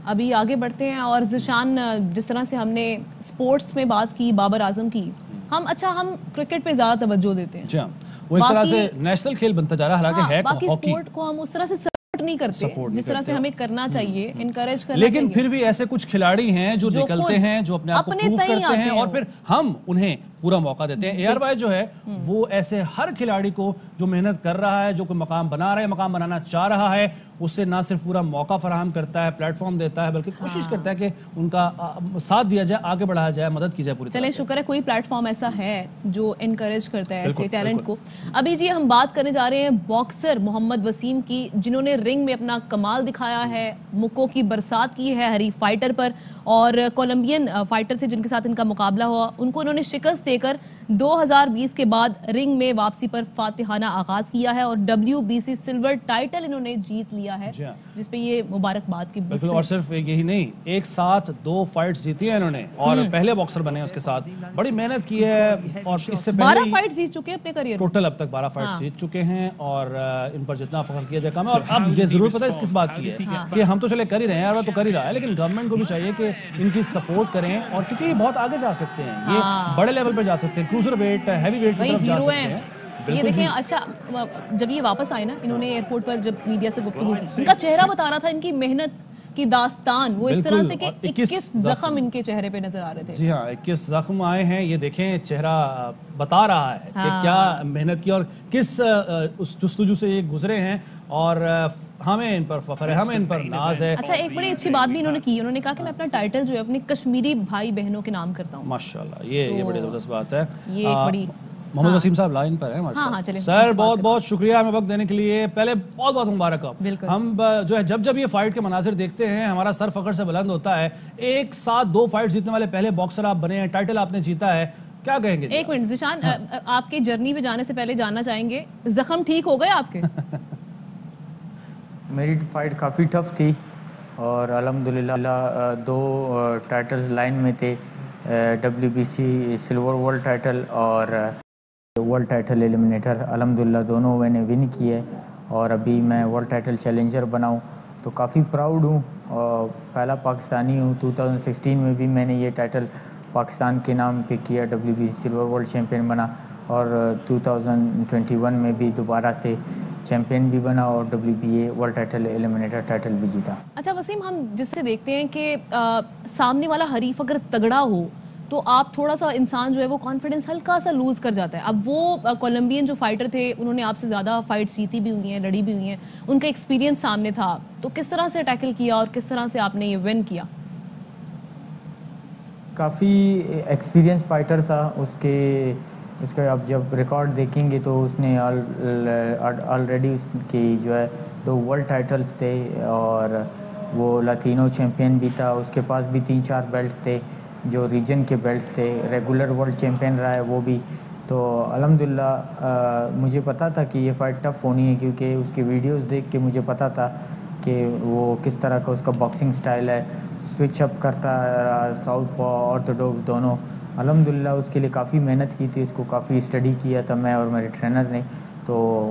ابھی آگے بڑھتے ہیں اور ذیشان, جس طرح سے ہم نے سپورٹس میں بات کی, بابر اعظم کی, ہم کرکٹ پہ زیادہ توجہ دیتے ہیں. جی ہاں, وہ ایک طرح سے نیشنل کھیل بنتا جا رہا ہے, حالانکہ ہے باقی سپورٹ کو ہم اس طرح سے نہیں کرتے جس طرح سے ہمیں کرنا چاہیے, انکریج کرنا لیکن پھر بھی ایسے کچھ کھلاڑی ہیں جو نکلتے ہیں, جو اپنے آپ کو پروف کرتے ہیں اور پھر ہم انہیں پورا موقع دیتے ہیں. ARY جو ہے وہ ایسے ہر کھلاڑی کو جو محنت کر رہا ہے, جو کوئی مقام بنا رہا ہے, مقام بنانا چاہ رہا ہے, اسے نہ صرف پورا موقع فراہم کرتا ہے, پلیٹ فارم دیتا ہے, بلکہ کوشش کرتا ہے کہ ان کا ساتھ دیا جائے, آگے بڑھایا جائے, مدد کی جائے پوری طرح سے. چلیں شکر ہے کوئی پلیٹ فارم ایسا ہے جو انکریج کرتا ہے ایسے ٹیلنٹ کو. ابھی جی ہم بات کرنے جا رہے ہیں باکسر محمد وسیم کی, جنہوں نے رنگ میں اپنا کمال دکھایا ہے, مکوں کی برسات کی ہے حریف فائٹر پر, اور کولمبین فائٹر تھے جن کے ساتھ ان کا مقابلہ ہوا, ان کو انہوں نے شکست دے کر 2020 کے بعد رنگ میں واپسی پر فاتحانہ آغاز کیا ہے اور WBC سلور ٹائٹل انہوں نے جیت لیا ہے, جس پہ یہ مبارکباد کی بالکل. اور صرف یہی نہیں, ایک ساتھ 2 فائٹس جیتی ہیں انہوں نے اور پہلے باکسر بنے ہیں اس کے ساتھ, بڑی محنت کی ہے اور اس سے پہلے 12 فائٹس جیت چکے ہیں اپنے کریئر میں, ٹوٹل اب تک 12 فائٹس جیت چکے ہیں اور ان پر جتنا فخر کیا جائے کم ہے. اور اب یہ ضرور پتہ ہے اس کس بات کی ہے کہ ہم تو چلے کر ہی رہے ہیں, تو کر ہی رہا ہے, لیکن گورنمنٹ کو بھی چاہیے کہ ان کی سپورٹ کریں, اور کیونکہ یہ بہت آگے جا سکتے ہیں, یہ بڑے لیول پہ جا سکتے ہیں, کروزر ویٹ, ہیوی ویٹ کی طرف جا سکتے ہیں. یہ دیکھیں, اچھا جب یہ واپس آئے نا, انہوں نے ایئرپورٹ پر جب میڈیا سے گفتگو کی, ان کا چہرہ بتا رہا تھا ان کی محنت کی داستان, وہ اس طرح سے کہ 21 زخم ان کے چہرے پہ نظر آ رہے تھے. جی ہاں, 21 زخم آئے ہیں, یہ دیکھیں چہرہ بتا رہا ہے کہ کیا محنت کی اور کس جستجو سے یہ گزرے ہیں, اور ہمیں ان پر فخر ہے, ہمیں ان پر ناز ہے. اچھا ایک بڑی اچھی بات بھی انہوں نے کی, انہوں نے کہا کہ میں اپنا ٹائٹل جو ہے اپنے کشمیری بھائی بہنوں کے نام کرتا ہوں. ماشاءاللہ, یہ بڑی زبردست بات ہے. یہ ایک بڑی محمد وسیم صاحب لائن پر ہیں. سر بہت بہت شکریہ ہمیں وقت دینے کے لیے, پہلے بہت بہت مبارک ہو. ہم جو ہے جب یہ فائٹ کے مناظر دیکھتے ہیں ہمارا سر فخر سے بلند ہوتا ہے. ایک ساتھ 2 فائٹ جیتنے والے پہلے باکسر آپ بنے ہیں, ٹائٹل آپ نے جیتا ہے, کیا کہیں گے؟ ایک منٹ ذیشان, آپ کے جرنی پہ جانے سے پہلے جاننا چاہیں گے زخم ٹھیک ہو گئے آپ کے؟ میری فائٹ کافی ٹف تھی اور الحمدللہ 2 ٹائٹلز لائن میں تھے, WBC سلور ورلڈ ٹائٹل اور ورلڈ ٹائٹل ایلیمنیٹر. الحمدللہ دونوں میں نے ون کیے اور ابھی میں ورلڈ ٹائٹل چیلنجر بنا ہوں, تو کافی پراؤڈ ہوں. اور پہلا پاکستانی ہوں, 2016 میں بھی میں نے یہ ٹائٹل پاکستان کے نام پہ کیا, WBC سلور ورلڈ چیمپئن بنا, اور 2021 میں بھی دوبارہ سے چیمپئن بھی بنا اور WBA ورلڈ ٹائٹل ایلیمنیٹر ٹائٹل بھی جیتا. اچھا وسیم, ہم جس سے دیکھتے ہیں کہ سامنے والا حریف اگر تگڑا ہو تو آپ تھوڑا سا انسان جو ہے وہ کانفیڈنس ہلکا سا لوز کر جاتا ہے. اب وہ کولمبین جو فائٹر تھے انہوں نے آپ سے زیادہ فائٹس جیتی بھی ہوئی ہیں, لڑی بھی ہوئی ہیں, ان کا ایکسپیرینس سامنے تھا, تو کس طرح سے ٹیکل کیا اور کس طرح سے آپ نے یہ ون کیا؟ کافی ایکسپیرینس فائٹر تھا, اس کا آپ جب ریکارڈ دیکھیں گے تو اس نے آلریڈی اس کی جو ہے 2 ورلڈ ٹائٹلز تھے اور وہ لاتینو چیمپئن بھی تھا, اس کے پاس بھی 3-4 بیلٹس تھے جو ریجن کے بیلٹس تھے, ریگولر ورلڈ چیمپئن رہا ہے وہ بھی. تو الحمدللہ مجھے پتا تھا کہ یہ فائٹ ٹف ہونی ہے, کیونکہ اس کی ویڈیوز دیکھ کے مجھے پتا تھا کہ وہ کس طرح کا اس کا باکسنگ سٹائل ہے, سوئچ اپ کرتا رہا, ساؤتھ پا آرتھوڈاکس دونوں. الحمدللہ اس کے لیے کافی محنت کی تھی, اس کو کافی اسٹڈی کیا تھا میں اور میرے ٹرینر نے. تو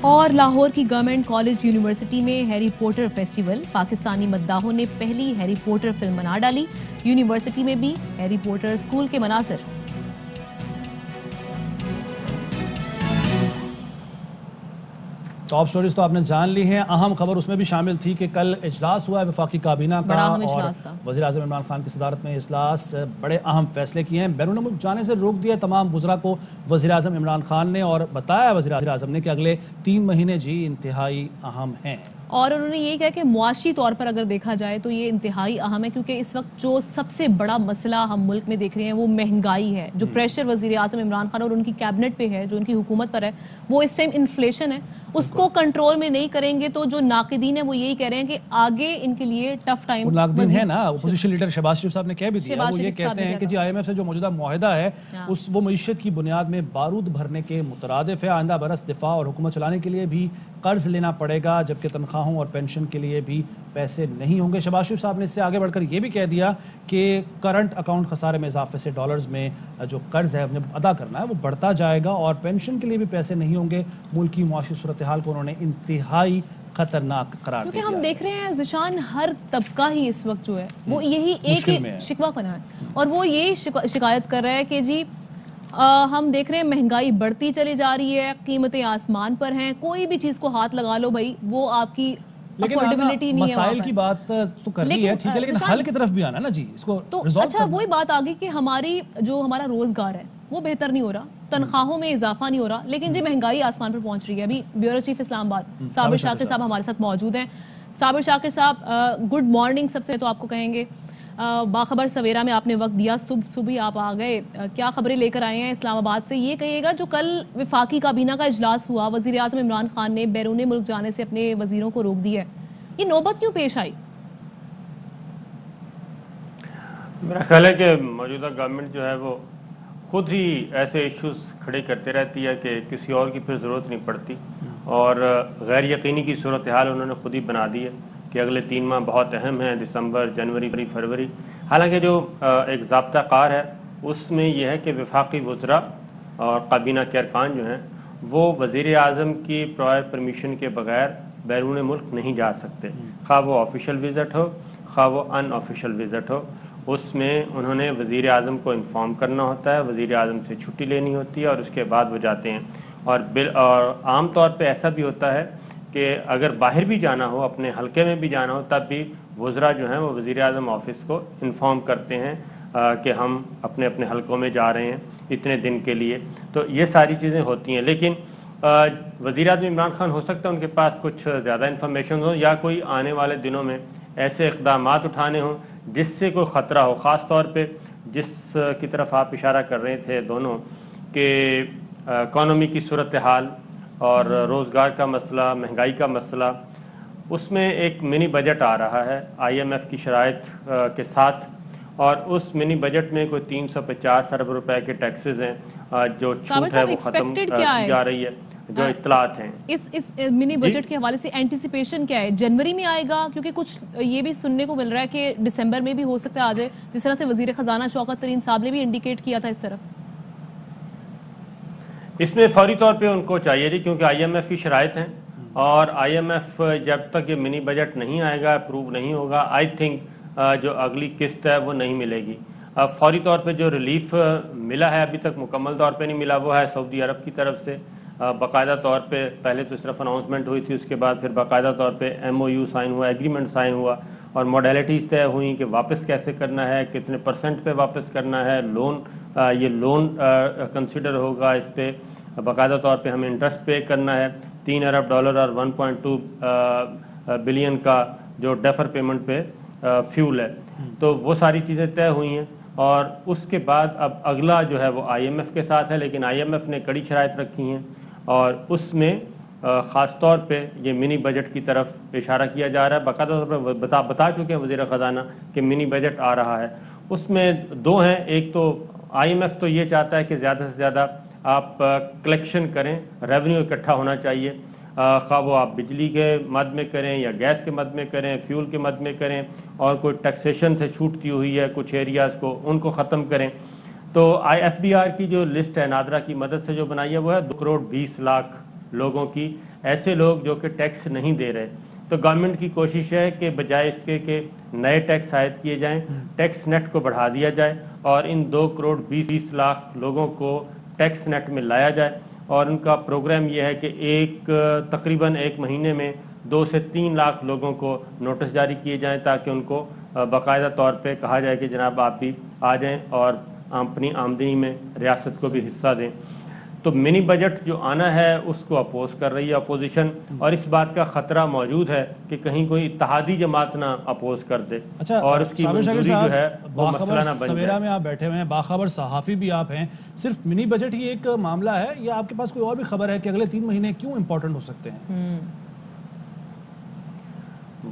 اور لاہور کی گورنمنٹ کالج یونیورسٹی میں ہیری پوٹر فیسٹیول، پاکستانی مداحوں نے پہلی ہیری پوٹر فلم بنا ڈالی، یونیورسٹی میں بھی ہیری پوٹر اسکول کے مناظر۔ ٹاپ سٹوریز تو آپ نے جان لی ہیں، اہم خبر اس میں بھی شامل تھی کہ کل اجلاس ہوا ہے وفاقی کابینہ کا اور وزیر اعظم عمران خان کی صدارت میں اجلاس بڑے اہم فیصلے کیے ہیں۔ بیرون ملک جانے سے روک دیا تمام وزراء کو وزیر اعظم عمران خان نے، اور بتایا وزیر اعظم نے کہ اگلے 3 مہینے جی انتہائی اہم ہیں، اور انہوں نے یہ کہا کہ معاشی طور پر اگر دیکھا جائے تو یہ انتہائی اہم ہے، کیونکہ اس وقت جو سب سے بڑا مسئلہ ہم ملک میں دیکھ رہے ہیں وہ مہنگائی ہے۔ جو پریشر وزیر اعظم عمران خان اور ان کی کیبنٹ پہ ہے، جو ان کی حکومت پر ہے، وہ اس ٹائم انفلیشن ہے، اس کو کنٹرول میں نہیں کریں گے تو جو ناقدین ہیں وہ یہی کہہ رہے ہیں کہ آگے ان کے لیے ٹف ٹائم۔ ناقدین ہے نا، اپوزیشن لیڈر شہباز شریف صاحب نے کہہ بھی دیا، وہ یہ کہتے ہیں کہ جی آئی ایم ایف سے جو موجودہ معاہدہ ہے وہ معیشت کی بنیاد میں بارود بھرنے کے مترادف ہے، آئندہ برس دفاع اور حکومت چلانے کے لیے بھی قرض لینا پڑے گا، جبکہ تنخواہوں اور پینشن کے لیے بھی پیسے نہیں ہوں گے۔ شہباز شریف صاحب نے اس سے آگے بڑھ کر یہ بھی کہہ دیا کہ کرنٹ اکاؤنٹ خسارے میں اضافے سے ڈالرز میں جو قرض ہے ادا کرنا ہے وہ بڑھتا جائے گا، اور پینشن کے لیے بھی پیسے نہیں ہوں گے۔ ملک کی معاشی صورتحال کو انہوں نے انتہائی خطرناک قرار دیا، کیونکہ ہم دیکھ رہے ہیں ذیشان ہر طبقہ ہی اس وقت جو ہے وہ یہی ایک شکوہ کنا ہے، اور وہ یہی شکایت کر رہا ہے کہ جی ہم دیکھ رہے ہیں مہنگائی بڑھتی چلی جا رہی ہے، قیمتیں آسمان پر ہیں، کوئی بھی چیز کو ہاتھ لگا لو بھائی وہ آپ کی افورڈیبلٹی نہیں ہے۔ مسائل کی بات تو کر رہی ہے ٹھیک ہے، لیکن حل کی طرف بھی آنا نا جی، اس کو ریزالو۔ اچھا وہی بات آ گئی کہ ہمارا روزگار ہے وہ بہتر نہیں ہو رہا، تنخواہوں میں اضافہ نہیں ہو رہا، لیکن جی مہنگائی آسمان پر پہنچ رہی ہے۔ ابھی بیورو چیف اسلام آباد صابر شاکر صاحب ہمارے ساتھ موجود ہیں۔ صابر شاکر صاحب گڈ مارننگ، سب سے تو آپ کو کہیں گے باخبر سویرا میں آپ نے وقت دیا، صبح آپ آ گئے، کیا خبریں لے کر آئے ہیں اسلام آباد سے؟ یہ کہیے گا جو کل وفاقی کابینہ کا اجلاس ہوا، وزیر اعظم عمران خان نے بیرون ملک جانے سے اپنے وزیروں کو روک دیا ہے، یہ نوبت کیوں پیش آئی؟ میرا خیال ہے کہ موجودہ گورنمنٹ جو ہے وہ خود ہی ایسے ایشوز کھڑے کرتے رہتی ہے کہ کسی اور کی پھر ضرورت نہیں پڑتی، اور غیر یقینی کی صورتحال انہوں نے خود ہی بنا دی ہے کہ اگلے 3 ماہ بہت اہم ہیں، دسمبر، جنوری، فروری۔ حالانکہ جو ایک ضابطہ کار ہے اس میں یہ ہے کہ وفاقی وزراء اور کابینہ کے ارکان جو ہیں وہ وزیر اعظم کی پرائر پرمیشن کے بغیر بیرون ملک نہیں جا سکتے، خواہ وہ آفیشیل وزٹ ہو خواہ وہ ان آفیشیل وزٹ ہو۔ اس میں انہوں نے وزیر اعظم کو انفارم کرنا ہوتا ہے، وزیر اعظم سے چھٹی لینی ہوتی ہے اور اس کے بعد وہ جاتے ہیں۔ اور عام طور پہ ایسا بھی ہوتا ہے کہ اگر باہر بھی جانا ہو، اپنے حلقے میں بھی جانا ہو، تب بھی وزراء جو ہیں وہ وزیر اعظم آفس کو انفارم کرتے ہیں کہ ہم اپنے اپنے حلقوں میں جا رہے ہیں اتنے دن کے لیے۔ تو یہ ساری چیزیں ہوتی ہیں، لیکن وزیر اعظم عمران خان ہو سکتا ہے ان کے پاس کچھ زیادہ انفارمیشن ہو، یا کوئی آنے والے دنوں میں ایسے اقدامات اٹھانے ہوں جس سے کوئی خطرہ ہو، خاص طور پہ جس کی طرف آپ اشارہ کر رہے تھے دونوں، کہ اکانومی کی صورتحال اور روزگار کا مسئلہ، مہنگائی کا مسئلہ۔ اس میں ایک منی بجٹ آ رہا ہے آئی ایم ایف کی شرائط کے ساتھ، اور اس منی بجٹ میں کوئی 350 ارب روپے کے ٹیکسز ہیں، جو چھوٹ ہے وہ ختم کی جا رہی ہے، جو اطلاعات ہیں۔ اس منی بجٹ کے حوالے سے اینٹیسپیشن کیا ہے؟ جنوری میں آئے گا؟ کیونکہ کچھ یہ بھی سننے کو مل رہا ہے کہ دسمبر میں بھی ہو سکتا ہے آ جائے، جس طرح سے وزیر خزانہ شوکت ترین صاحب نے بھی انڈیکیٹ کیا تھا اس طرف۔ اس میں فوری طور پہ ان کو چاہیے جی، کیونکہ آئی ایم ایف کی شرائط ہیں، اور آئی ایم ایف جب تک یہ منی بجٹ نہیں آئے گا، اپروو نہیں ہوگا، آئی تھنک جو اگلی قسط ہے وہ نہیں ملے گی۔ فوری طور پہ جو ریلیف ملا ہے ابھی تک مکمل طور پہ نہیں ملا، وہ ہے سعودی عرب کی طرف سے باقاعدہ طور پہ، پہلے تو صرف اناؤنسمنٹ ہوئی تھی، اس کے بعد پھر باقاعدہ طور پہ ایم او یو سائن ہوا، ایگریمنٹ سائن ہوا، اور موڈیلٹیز طے ہوئیں کہ واپس کیسے کرنا ہے، کتنے % پہ واپس کرنا ہے، لون یہ لون کنسیڈر ہوگا، اس پہ باقاعدہ طور پہ ہمیں انٹرسٹ پے کرنا ہے، $3 ارب اور 1.2 بلین کا جو ڈیفر پیمنٹ پہ فیول ہے۔ تو وہ ساری چیزیں طے ہوئی ہیں، اور اس کے بعد اب اگلا جو ہے وہ آئی ایم ایف کے ساتھ ہے، لیکن آئی ایم ایف نے کڑی شرائط رکھی ہیں، اور اس میں خاص طور پہ یہ منی بجٹ کی طرف اشارہ کیا جا رہا ہے۔ باقاعدہ طور پہ بتا چکے ہیں وزیر خزانہ کہ منی بجٹ آ رہا ہے۔ اس میں 2 ہیں، ایک تو آئی ایم ایف تو یہ چاہتا ہے کہ زیادہ سے زیادہ آپ کلیکشن کریں، ریونیو اکٹھا ہونا چاہیے، خواہ وہ آپ بجلی کے مد میں کریں یا گیس کے مد میں کریں، فیول کے مد میں کریں، اور کوئی ٹیکسیشن سے چھوٹتی ہوئی ہے کچھ ایریاز کو، ان کو ختم کریں۔ تو آئی ایف بی آر کی جو لسٹ ہے نادرا کی مدد سے جو بنائی ہے وہ ہے 2 کروڑ 20 لاکھ لوگوں کی, ایسے لوگ جو کہ ٹیکس نہیں دے رہے. تو گورنمنٹ کی کوشش ہے کہ بجائے اس کے کہ نئے ٹیکس عائد کیے جائیں, ٹیکس نیٹ کو بڑھا دیا جائے اور ان 2,20,00,000 لوگوں کو ٹیکس نیٹ میں لایا جائے. اور ان کا پروگرام یہ ہے کہ تقریباً 1 مہینے میں 2 سے 3 لاکھ لوگوں کو نوٹس جاری کیے جائیں تاکہ ان کو باقاعدہ طور پہ کہا جائے کہ جناب آپ بھی آ جائیں اور اپنی آمدنی میں ریاست کو بھی حصہ دیں. تو منی بجٹ جو آنا ہے اس کو اپوز کر رہی ہے اپوزیشن, اور اس بات کا خطرہ موجود ہے کہ کہیں کوئی اتحادی جماعت نہ اپوز کر دے اور اس کی منظوری جو ہے وہ مسئلہ نہ بن جائے. سویرا میں آپ بیٹھے ہوئے ہیں, باخبر صحافی بھی آپ ہیں, صرف منی بجٹ ہی ایک معاملہ ہے یا آپ کے پاس کوئی اور بھی خبر ہے کہ اگلے 3 مہینے کیوں امپورٹنٹ ہو سکتے ہیں؟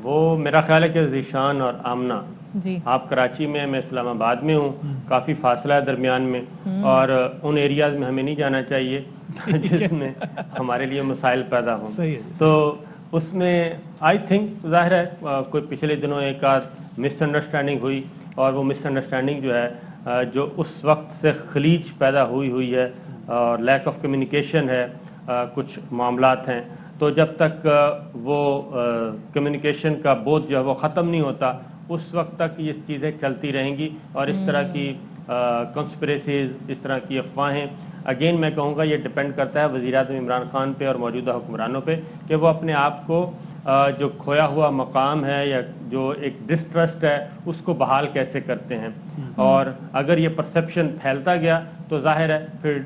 وہ میرا خیال ہے کہ ذیشان اور آمنہ, آپ کراچی میں, میں اسلام آباد میں ہوں, کافی فاصلہ ہے درمیان میں, اور ان ایریاز میں ہمیں نہیں جانا چاہیے جس میں ہمارے لیے مسائل پیدا ہوں. تو اس میں آئی تھنک ظاہر ہے کوئی پچھلے دنوں ایک آدھ مس انڈرسٹینڈنگ ہوئی, اور وہ مس انڈرسٹینڈنگ جو ہے جو اس وقت سے خلیج پیدا ہوئی ہے اور لیک آف کمیونیکیشن ہے, کچھ معاملات ہیں, تو جب تک وہ کمیونیکیشن کا بوجھ جو ہے وہ ختم نہیں ہوتا اس وقت تک یہ چیزیں چلتی رہیں گی. اور اس طرح کی کنسپریسیز, اس طرح کی افواہیں, اگین میں کہوں گا یہ ڈپینڈ کرتا ہے وزیر اعظم عمران خان پہ اور موجودہ حکمرانوں پہ کہ وہ اپنے آپ کو جو کھویا ہوا مقام ہے یا جو ایک ڈسٹرسٹ ہے اس کو بحال کیسے کرتے ہیں. اور اگر یہ پرسیپشن پھیلتا گیا تو ظاہر ہے پھر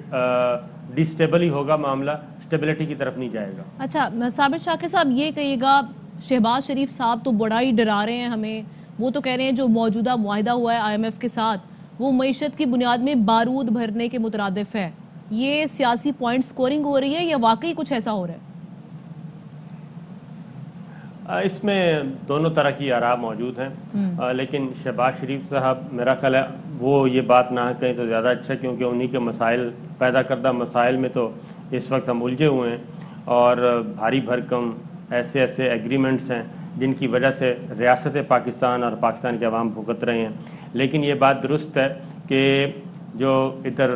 ڈی اسٹیبل ہی ہوگا معاملہ, اسٹیبلٹی کی طرف نہیں جائے گا. اچھا صابر شاکر صاحب, یہ کہیے گا شہباز شریف صاحب تو بڑا ہی ڈرا رہے ہیں ہمیں, وہ تو کہہ رہے ہیں جو موجودہ معاہدہ ہوا ہے IMF کے ساتھ وہ معیشت کی بنیاد میں بارود بھرنے کے مترادف ہے. یہ سیاسی پوائنٹ سکورنگ ہو رہی ہے یا واقعی کچھ ایسا ہو رہا ہے؟ اس میں دونوں طرح کی آراء موجود ہیں, لیکن شہباز شریف صاحب میرا خیال ہے وہ یہ بات نہ کہیں تو زیادہ اچھا, کیونکہ انہی کے مسائل پیدا کردہ مسائل میں تو اس وقت ہم الجھے ہوئے ہیں, اور بھاری بھرکم ایسے ایگریمنٹس ہیں جن کی وجہ سے ریاست پاکستان اور پاکستان کے عوام بھگت رہے ہیں. لیکن یہ بات درست ہے کہ جو ادھر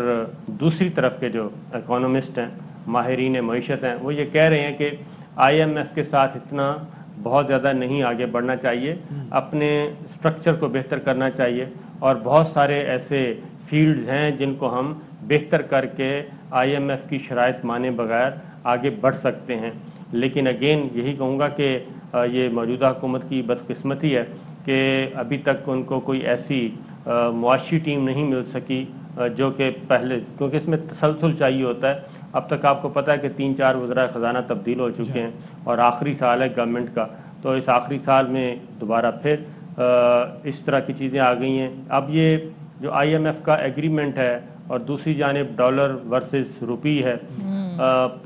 دوسری طرف کے جو اکانومسٹ ہیں, ماہرین معیشت ہیں, وہ یہ کہہ رہے ہیں کہ IMF کے ساتھ اتنا بہت زیادہ نہیں آگے بڑھنا چاہیے, اپنے اسٹرکچر کو بہتر کرنا چاہیے, اور بہت سارے ایسے فیلڈز ہیں جن کو ہم بہتر کر کے IMF کی شرائط مانے بغیر آگے بڑھ سکتے ہیں. لیکن اگین یہی کہوں گا کہ یہ موجودہ حکومت کی بدقسمتی ہے کہ ابھی تک ان کو کوئی ایسی معاشی ٹیم نہیں مل سکی جو کہ پہلے, کیونکہ اس میں تسلسل چاہیے ہوتا ہے. اب تک آپ کو پتہ ہے کہ 3-4 وزراء خزانہ تبدیل ہو چکے ہیں اور آخری سال ہے گورنمنٹ کا, تو اس آخری سال میں دوبارہ پھر اس طرح کی چیزیں آ گئی ہیں. اب یہ جو IMF کا ایگریمنٹ ہے اور دوسری جانب ڈالر ورسز روپی ہے,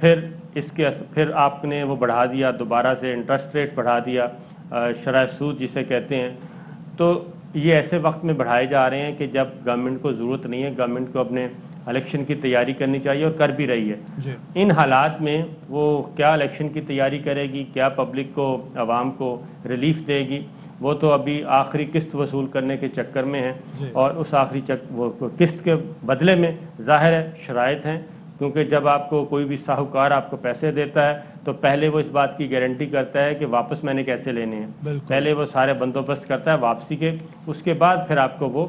پھر آپ نے وہ بڑھا دیا, دوبارہ سے انٹرسٹ ریٹ بڑھا دیا, شرح سود جسے کہتے ہیں. تو یہ ایسے وقت میں بڑھائے جا رہے ہیں کہ جب گورنمنٹ کو ضرورت نہیں ہے, گورنمنٹ کو اپنے الیکشن کی تیاری کرنی چاہیے اور کر بھی رہی ہے. ان حالات میں وہ کیا الیکشن کی تیاری کرے گی, کیا پبلک کو, عوام کو ریلیف دے گی, وہ تو ابھی آخری قسط وصول کرنے کے چکر میں ہیں. اور اس آخری قسط کے بدلے میں ظاہر ہے شرائط ہیں, کیونکہ جب آپ کو کوئی بھی ساہوکار آپ کو پیسے دیتا ہے تو پہلے وہ اس بات کی گارنٹی کرتا ہے کہ واپس میں نے کیسے لینے ہیں, پہلے وہ سارے بندوبست کرتا ہے واپسی کے, اس کے بعد پھر آپ کو وہ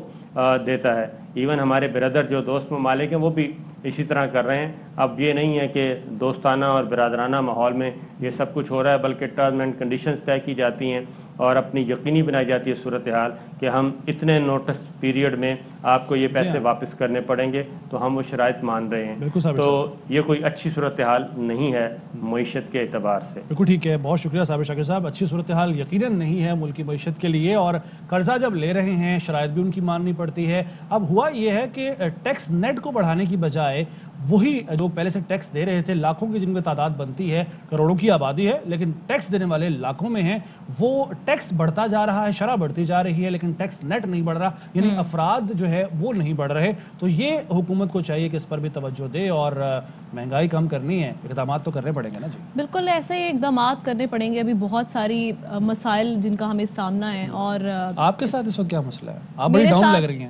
دیتا ہے. ایون ہمارے بردر جو دوست ممالک ہیں وہ بھی اسی طرح کر رہے ہیں. اب یہ نہیں ہے کہ دوستانہ اور برادرانہ ماحول میں یہ سب کچھ ہو رہا ہے, بلکہ ٹرم اینڈ کنڈیشنز طے کی جاتی ہیں اور اپنی یقینی بنائی جاتی ہے صورتحال کہ ہم اتنے نوٹس پیریڈ میں آپ کو یہ پیسے واپس کرنے پڑیں گے, تو ہم وہ شرائط مان رہے ہیں. تو یہ کوئی اچھی صورتحال نہیں ہے معیشت کے اعتبار سے. بالکل ٹھیک ہے, بہت شکریہ صابر شاکر صاحب. اچھی صورتحال یقیناً نہیں ہے ملک کی معیشت کے لیے, اور قرضہ جب لے رہے ہیں شرائط بھی ان کی ماننی پڑتی ہے. اب ہوا یہ ہے کہ ٹیکس نیٹ کو بڑھانے کی بجائے وہی جو پہلے سے ٹیکس دے رہے تھے, لاکھوں کی جن کی تعداد بنتی ہے, کروڑوں کی آبادی ہے لیکن ٹیکس دینے والے لاکھوں میں ہیں, وہ ٹیکس بڑھتا جا رہا ہے, شرح بڑھتی جا رہی ہے, لیکن ٹیکس نیٹ نہیں بڑھ رہا, یعنی افراد جو ہے وہ نہیں بڑھ رہے. تو یہ حکومت کو چاہیے کہ اس پر بھی توجہ دے, اور مہنگائی کم کرنی ہے, اقدامات تو کرنے پڑیں گے نا. جی بالکل ایسے ہی اقدامات کرنے پڑیں گے. ابھی بہت ساری مسائل جن کا ہمیں سامنا ہے. اور آپ کے ساتھ اس وقت کیا مسئلہ ہے؟ آپ بڑی ڈاؤن لگ رہی ہیں.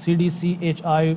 CDCHI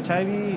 HIV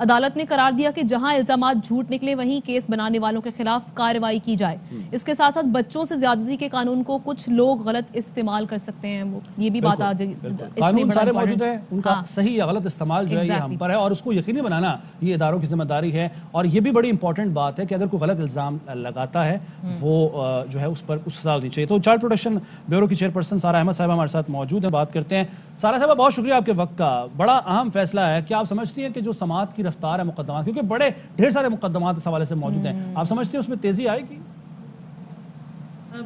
عدالت نے قرار دیا کہ جہاں الزامات جھوٹ نکلے وہیں کیس بنانے والوں کے خلاف کارروائی کی جائے. اس کے ساتھ ساتھ بچوں سے زیادتی کے قانون کو کچھ لوگ غلط استعمال کر سکتے ہیں, یہ بھی بات قانون سارے موجود ہیں, ان کا صحیح یا غلط استعمال جو ہے یہ ہم پر ہے, اور اس کو یقینی بنانا یہ اداروں کی ذمہ داری ہے. اور یہ بھی بڑی امپورٹنٹ بات ہے کہ اگر کوئی غلط الزام لگاتا ہے وہ جو ہے اس پر اس سزا ہونی چاہیے. تو چائلڈ پروٹیکشن بیورو کی چیئرپرسن سارہ احمد صاحبہ ہمارے ساتھ موجود ہیں, بات کرتے ہیں. سارہ صاحبہ بہت شکریہ آپ کے وقت کا. بڑا اہم فیصلہ ہے کہ آپ سمجھتی ہیں کہ جو سماعت کی رفتار ہے مقدمات, کیونکہ بڑے ڈھیر سارے مقدمات اس حوالے سے موجود ہیں, آپ سمجھتے ہیں اس میں تیزی آئے گی؟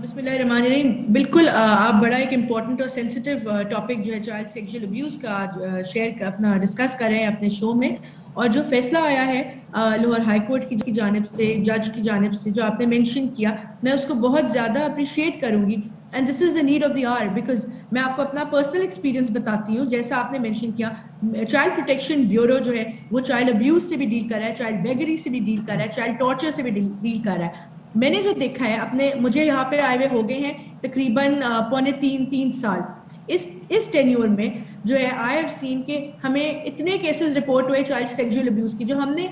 بسم اللہ الرحمن الرحیم. بالکل, آپ بڑا ایک امپورٹنٹ اور سینسٹیو ٹاپک جو ہے چائلڈ سیکشل ابیوز کا شیئر اپنا ڈسکس کر رہے ہیں اپنے شو میں. اور جو فیصلہ آیا ہے لاہور ہائی کورٹ کی جانب سے, جج کی جانب سے, جو آپ نے مینشن کیا, میں اس کو بہت زیادہ اپریشیٹ کروں گی. And this is the need of the hour, because میں آپ کو اپنا پرسنل ایکسپیرینس بتاتی ہوں. جیسا آپ نے مینشن کیا, چائلڈ پروٹیکشن بیورو جو ہے وہ چائلڈ ابیوز سے بھی ڈیل کر رہا ہے, چائلڈ بیگری سے بھی ڈیل کر رہا ہے, چائلڈ ٹارچر سے بھی ڈیل کر رہا ہے. میں نے جو دیکھا ہے مجھے یہاں پہ آئے ہوئے ہو گئے ہیں تقریباً 2.5-3 سال. اس ٹینیور میں جو ہے آئی ہیو سین کہ ہمیں اتنے کیسز رپورٹ ہوئے چائلڈ سیکشل ابیوز کی, جو ہم نے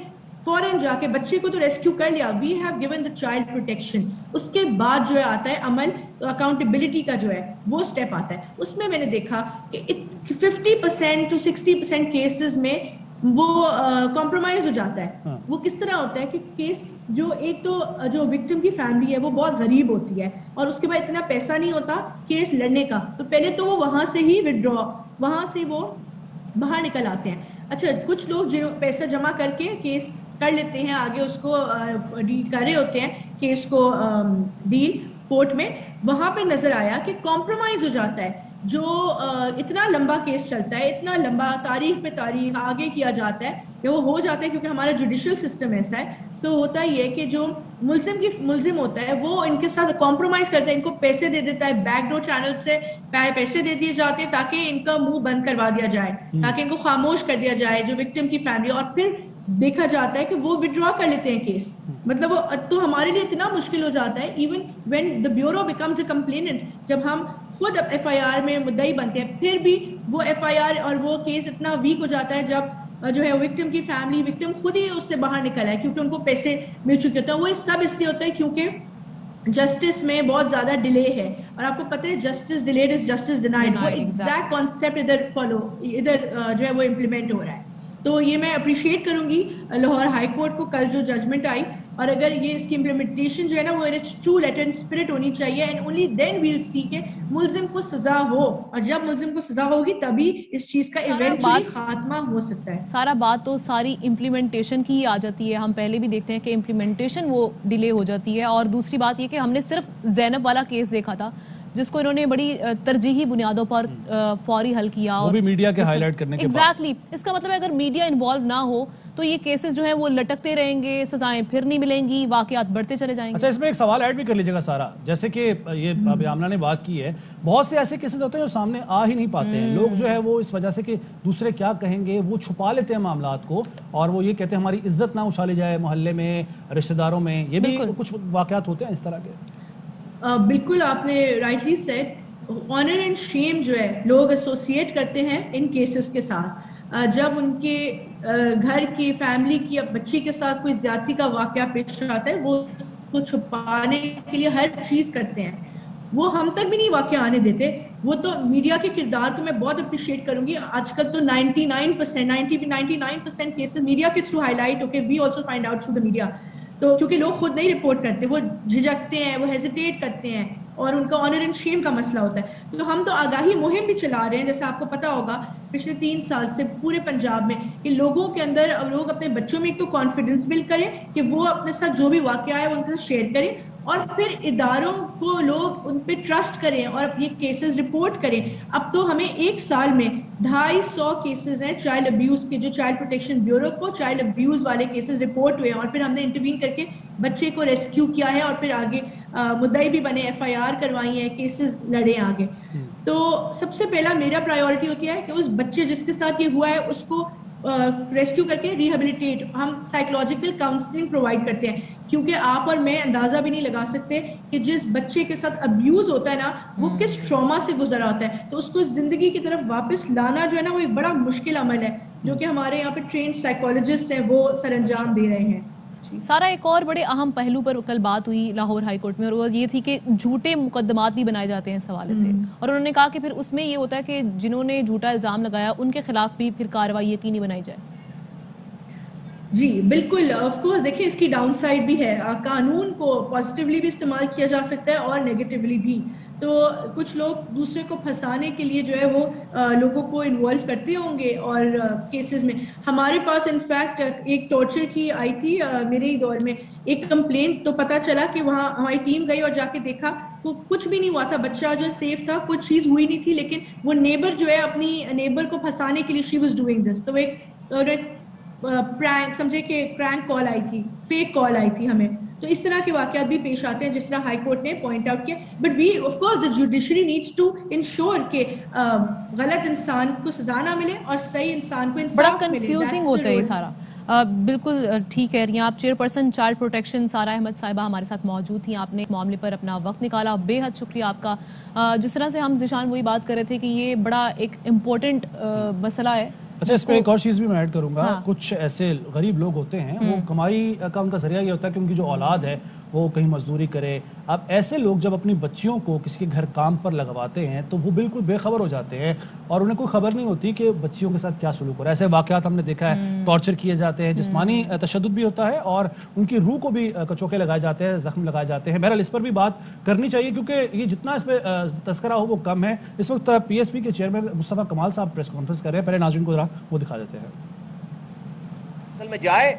فوراً جا کے بچے کو تو ریسکیو کر لیا, we have given the child protection. اس کے بعد جو ہے آتا ہے عمل, اکاؤنٹیبلٹی کا جو ہے وہ اسٹیپ آتا ہے. اس میں نے دیکھا کہ 50% to 60% کیسز میں وہ کمپرومائز ہو جاتا ہے. وہ کس طرح ہوتا ہے کہ کیس جو ایک تو جو وکٹم کی فیملی ہے وہ بہت غریب ہوتی ہے, اور اس کے بعد اتنا پیسہ نہیں ہوتا کیس لڑنے کا, تو پہلے تو وہ وہاں سے ہی وڈرا, وہاں سے وہ باہر نکل آتے ہیں. اچھا, کچھ لوگ جو پیسہ جمع کر کے کیس کر لیتے ہیں, آگے اس کو ڈیل کر رہے ہوتے ہیں کیس کو ڈیل کورٹ میں, وہاں پہ نظر آیا کہ کمپرومائز ہو جاتا ہے. جو اتنا لمبا کیس چلتا ہے, اتنا لمبا تاریخ پہ تاریخ آگے کیا جاتا ہے, کہ وہ ہو جاتا ہے کیونکہ ہمارا جوڈیشل سسٹم ایسا ہے. تو ہوتا یہ کہ جو ملزم ہوتا ہے وہ ان کے ساتھ کمپرومائز کرتا ہے, ان کو پیسے دے دیتا ہے, بیک ڈور چینل سے پیسے دے دیے جاتے ہیں تاکہ ان کا منہ بند کروا دیا جائے, تاکہ ان کو خاموش کر دیا جائے جو وکٹم کی فیملی. اور پھر دیکھا جاتا ہے کہ وہ وڈرا کر لیتے ہیں کیس. مطلب تو ہمارے لیے اتنا مشکل ہو جاتا ہے, even when the bureau becomes a complainant, جب ہم خود ایف آئی آر میں مدعی بنتے ہیں, پھر بھی وہ ایف آئی آر اور وہ کیس اتنا ویک ہو جاتا ہے جب جو ہے وکٹم کی فیملی, وکٹم خود ہی اس سے باہر نکل ہے کیونکہ ان کو پیسے مل چکے ہوتے ہیں. وہ سب اس لیے ہوتا ہے کیونکہ جسٹس میں بہت زیادہ ڈیلے ہے, اور آپ کو پتہ ہے justice delayed is justice denied. وہ ایگزیکٹ کانسیپٹ ادھر جو ہے وہ امپلیمنٹ ہو رہا ہے. تو یہ میں اپریشیٹ کروں گی لاہور ہائی کورٹ کو, کل جو ججمنٹ آئی, اور اگر یہ اس کی امپلیمنٹیشن جو ہے نا وہ ٹرو لیٹر اینڈ اسپرٹ ہونی چاہیے, اینڈ اونلی دین ویل سی کہ ملزم کو سزا ہو, اور جب ملزم کو سزا ہوگی تبھی اس چیز کا ایونچولی خاتمہ ہو سکتا ہے. سارا بات تو ساری امپلیمنٹیشن کی آ جاتی ہے. ہم پہلے بھی دیکھتے ہیں کہ امپلیمنٹیشن وہ ڈیلے ہو جاتی ہے. اور دوسری بات یہ کہ ہم نے صرف زینب والا کیس دیکھا تھا جس کو انہوں نے بڑی ترجیحی بنیادوں پر فوری حل کیا, اور وہ بھی میڈیا کے ہائی لائٹ کرنے کے بعد. ایگزیکٹلی, اس کا مطلب ہے اگر میڈیا انوالو نہ ہو تو یہ کیسز جو ہیں وہ لٹکتے رہیں گے, سزائیں پھر نہیں ملیں گی, واقعات بڑھتے چلے جائیں گے. اچھا, اس میں ایک سوال ایڈ بھی کر لیجیے گا سارا, جیسے کہ یہ ابھی آمنہ نے بات کی ہے, بہت سے ایسے کیسز ہوتے ہیں جو سامنے آ ہی نہیں پاتے ہیں. لوگ جو ہے وہ اس وجہ سے کہ دوسرے کیا کہیں گے وہ چھپا لیتے ہیں معاملات کو, اور وہ یہ کہتے ہیں ہماری عزت نہ اچھالی جائے محلے میں, رشتہ داروں میں. یہ بھی کچھ واقعات ہوتے ہیں اس طرح کے. بالکل, آپ نے rightly said, honour and shame جو ہے لوگ ایسوسیٹ کرتے ہیں ان کیسز کے ساتھ. جب ان کے گھر کی فیملی کی بچی کے ساتھ کوئی زیادتی کا واقعہ پیش آتا ہے, وہ اس کو چھپانے کے لیے ہر چیز کرتے ہیں. وہ ہم تک بھی نہیں واقعہ آنے دیتے. وہ تو میڈیا کے کردار کو میں بہت اپریشیٹ کروں گی. آج کل تو 99% کیسز میڈیا کے تھرو ہائی لائٹ ہو کے we also find out through the media. تو کیونکہ لوگ خود نہیں رپورٹ کرتے, وہ جھجکتے ہیں, وہ ہیزیٹیٹ کرتے ہیں, اور ان کا آنر اینڈ شیم کا مسئلہ ہوتا ہے. تو ہم تو آگاہی مہم بھی چلا رہے ہیں, جیسے آپ کو پتا ہوگا پچھلے 3 سال سے پورے پنجاب میں, کہ لوگوں کے اندر لوگ اپنے بچوں میں ایک تو کانفیڈنس بلڈ کریں کہ وہ اپنے ساتھ جو بھی واقعہ ہے وہ ان کے ساتھ شیئر کریں, اور پھر اداروں کو لوگ ان پہ ٹرسٹ کریں اور یہ کیسز رپورٹ کریں. اب تو ہمیں 1 سال میں 250 کیسز ہیں چائلڈ ابیوز کے, جو چائلڈ پروٹیکشن بیورو کو چائلڈ ابیوز والے کیسز رپورٹ ہوئے ہیں, اور پھر ہم نے انٹروین کر کے بچے کو ریسکیو کیا ہے, اور پھر آگے مدعی بھی بنے, ایف آئی آر کروائی ہیں, کیسز لڑے آگے. تو سب سے پہلا میرا پرائیورٹی ہوتی ہے کہ اس بچے جس کے ساتھ یہ ہوا ہے اس کو ریسکیو کر کے ریہیبلیٹیٹ, ہم سائیکولوجیکل کاؤنسلنگ پرووائڈ کرتے ہیں, کیونکہ آپ اور میں اندازہ بھی نہیں لگا سکتے کہ جس بچے کے ساتھ ابیوز ہوتا ہے نا وہ کس ٹراما سے گزرا ہوتا ہے. تو اس کو زندگی کی طرف واپس لانا جو ہے نا وہ ایک بڑا مشکل عمل ہے. جو کہ ہمارے یہاں پہ ٹرینڈ سائیکالوجسٹ ہیں وہ سر انجام دے رہے ہیں. سارا ایک اور بڑے اہم پہلو پر کل بات ہوئی لاہور ہائی کورٹ میں، اور وہ یہ تھی کہ جھوٹے مقدمات بھی بنائے جاتے ہیں اس حوالے سے، اور انہوں نے کہا کہ پھر اس میں یہ ہوتا ہے کہ جنہوں نے جھوٹا الزام لگایا ان کے خلاف بھی پھر کارروائی یقینی بنائی جائے. جی بالکل، آف کورس دیکھیں اس کی ڈاؤن سائڈ بھی ہے. قانون کو پازیٹیولی بھی استعمال کیا جا سکتا ہے اور نیگیٹیولی بھی. تو کچھ لوگ دوسرے کو پھنسانے کے لیے جو ہے وہ لوگوں کو انوالو کرتے ہوں گے. اور کیسز میں ہمارے پاس انفیکٹ ایک ٹارچر کی آئی تھی میرے ہی دور میں ایک کمپلینٹ، تو پتہ چلا کہ وہاں ہماری ٹیم گئی اور جا کے دیکھا تو کچھ بھی نہیں ہوا تھا، بچہ جو ہے سیف تھا، کچھ چیز ہوئی نہیں تھی، لیکن وہ نیبر جو ہے اپنی نیبر کو پھنسانے کے لیے شی واز ڈوئنگ دس. تو ایک پرینک سمجھے کہ پرینک کال آئی تھی، فیک کال آئی تھی ہمیں. تو اس طرح کے واقعات بھی پیش آتے ہیں جس طرح ہائی کورٹ نے پوائنٹ آؤٹ کیا. But we of course the judiciary needs to ensure کہ غلط انسان کو سزا نہ ملے اور صحیح انسان کو انصاف ملے. بڑا کنفیوزنگ ہوتا ہے یہ سارا. بالکل ٹھیک کہہ رہی ہیں آپ. چیئرپرسن چائلڈ پروٹیکشن سارا احمد صاحبہ ہمارے ساتھ موجود تھیں. آپ نے اس معاملے پر اپنا وقت نکالا، بے حد شکریہ آپ کا. جس طرح سے ہم ذیشان وہی بات کر رہے تھے کہ یہ بڑا ایک امپورٹنٹ مسئلہ ہے. اچھا، اس پہ ایک اور چیز بھی میں ایڈ کروں گا. کچھ ایسے غریب لوگ ہوتے ہیں، وہ کمائی کا ان کا ذریعہ یہ ہوتا ہے کہ ان کی جو اولاد ہے وہ کہیں مزدوری کرے. اب ایسے لوگ جب اپنی بچیوں کو کسی کے گھر کام پر لگواتے ہیں تو وہ بالکل بے خبر ہو جاتے ہیں اور انہیں کوئی خبر نہیں ہوتی کہ بچیوں کے ساتھ کیا سلوک ہو رہا ہے. ایسے واقعات ہم نے دیکھا ہے، ٹارچر کیے جاتے ہیں، جسمانی تشدد بھی ہوتا ہے اور ان کی روح کو بھی کچوکے لگائے جاتے ہیں، زخم لگائے جاتے ہیں. بہرحال اس پر بھی بات کرنی چاہیے کیونکہ یہ جتنا اس پہ تذکرہ ہو وہ کم ہے. اس وقت پی ایس پی کے چیئرمین مصطفیٰ کمال صاحب پریس کانفرنس کر رہے ہیں. پہلے ناظرین کو ذرا وہ دکھا دیتے ہیں. اصل میں جائے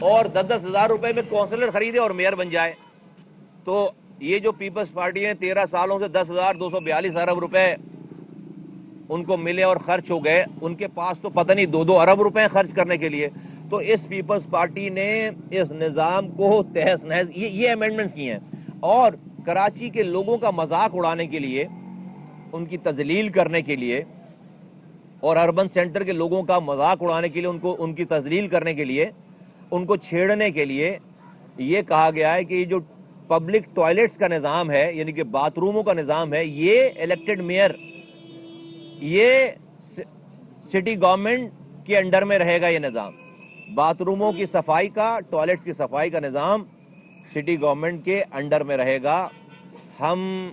اور 10-10 ہزار روپے میں کونسلر خریدے اور میئر بن جائے. تو یہ جو پیپلز پارٹی نے 13 سالوں سے 10,242 ارب روپے ان کو ملے اور خرچ ہو گئے، ان کے پاس تو پتہ نہیں 2 ارب روپے خرچ کرنے کے لیے. تو اس پیپلز پارٹی نے اس نظام کو تہس نہس یہ امینڈمنٹس کی ہیں اور کراچی کے لوگوں کا مذاق اڑانے کے لیے، ان کی تذلیل کرنے کے لیے اور اربن سینٹر کے لوگوں کا مذاق اڑانے کے لیے، ان کی تذلیل کرنے کے لیے، ان کو چھیڑنے کے لیے یہ کہا گیا ہے کہ یہ جو پبلک ٹوائلٹس کا نظام ہے، یعنی کہ باتھ روموں کا نظام ہے، یہ الیکٹڈ میئر، یہ سٹی گورنمنٹ کے انڈر میں رہے گا. یہ نظام باتھ روموں کی صفائی کا، ٹوائلٹس کی صفائی کا نظام سٹی گورنمنٹ کے انڈر میں رہے گا. ہم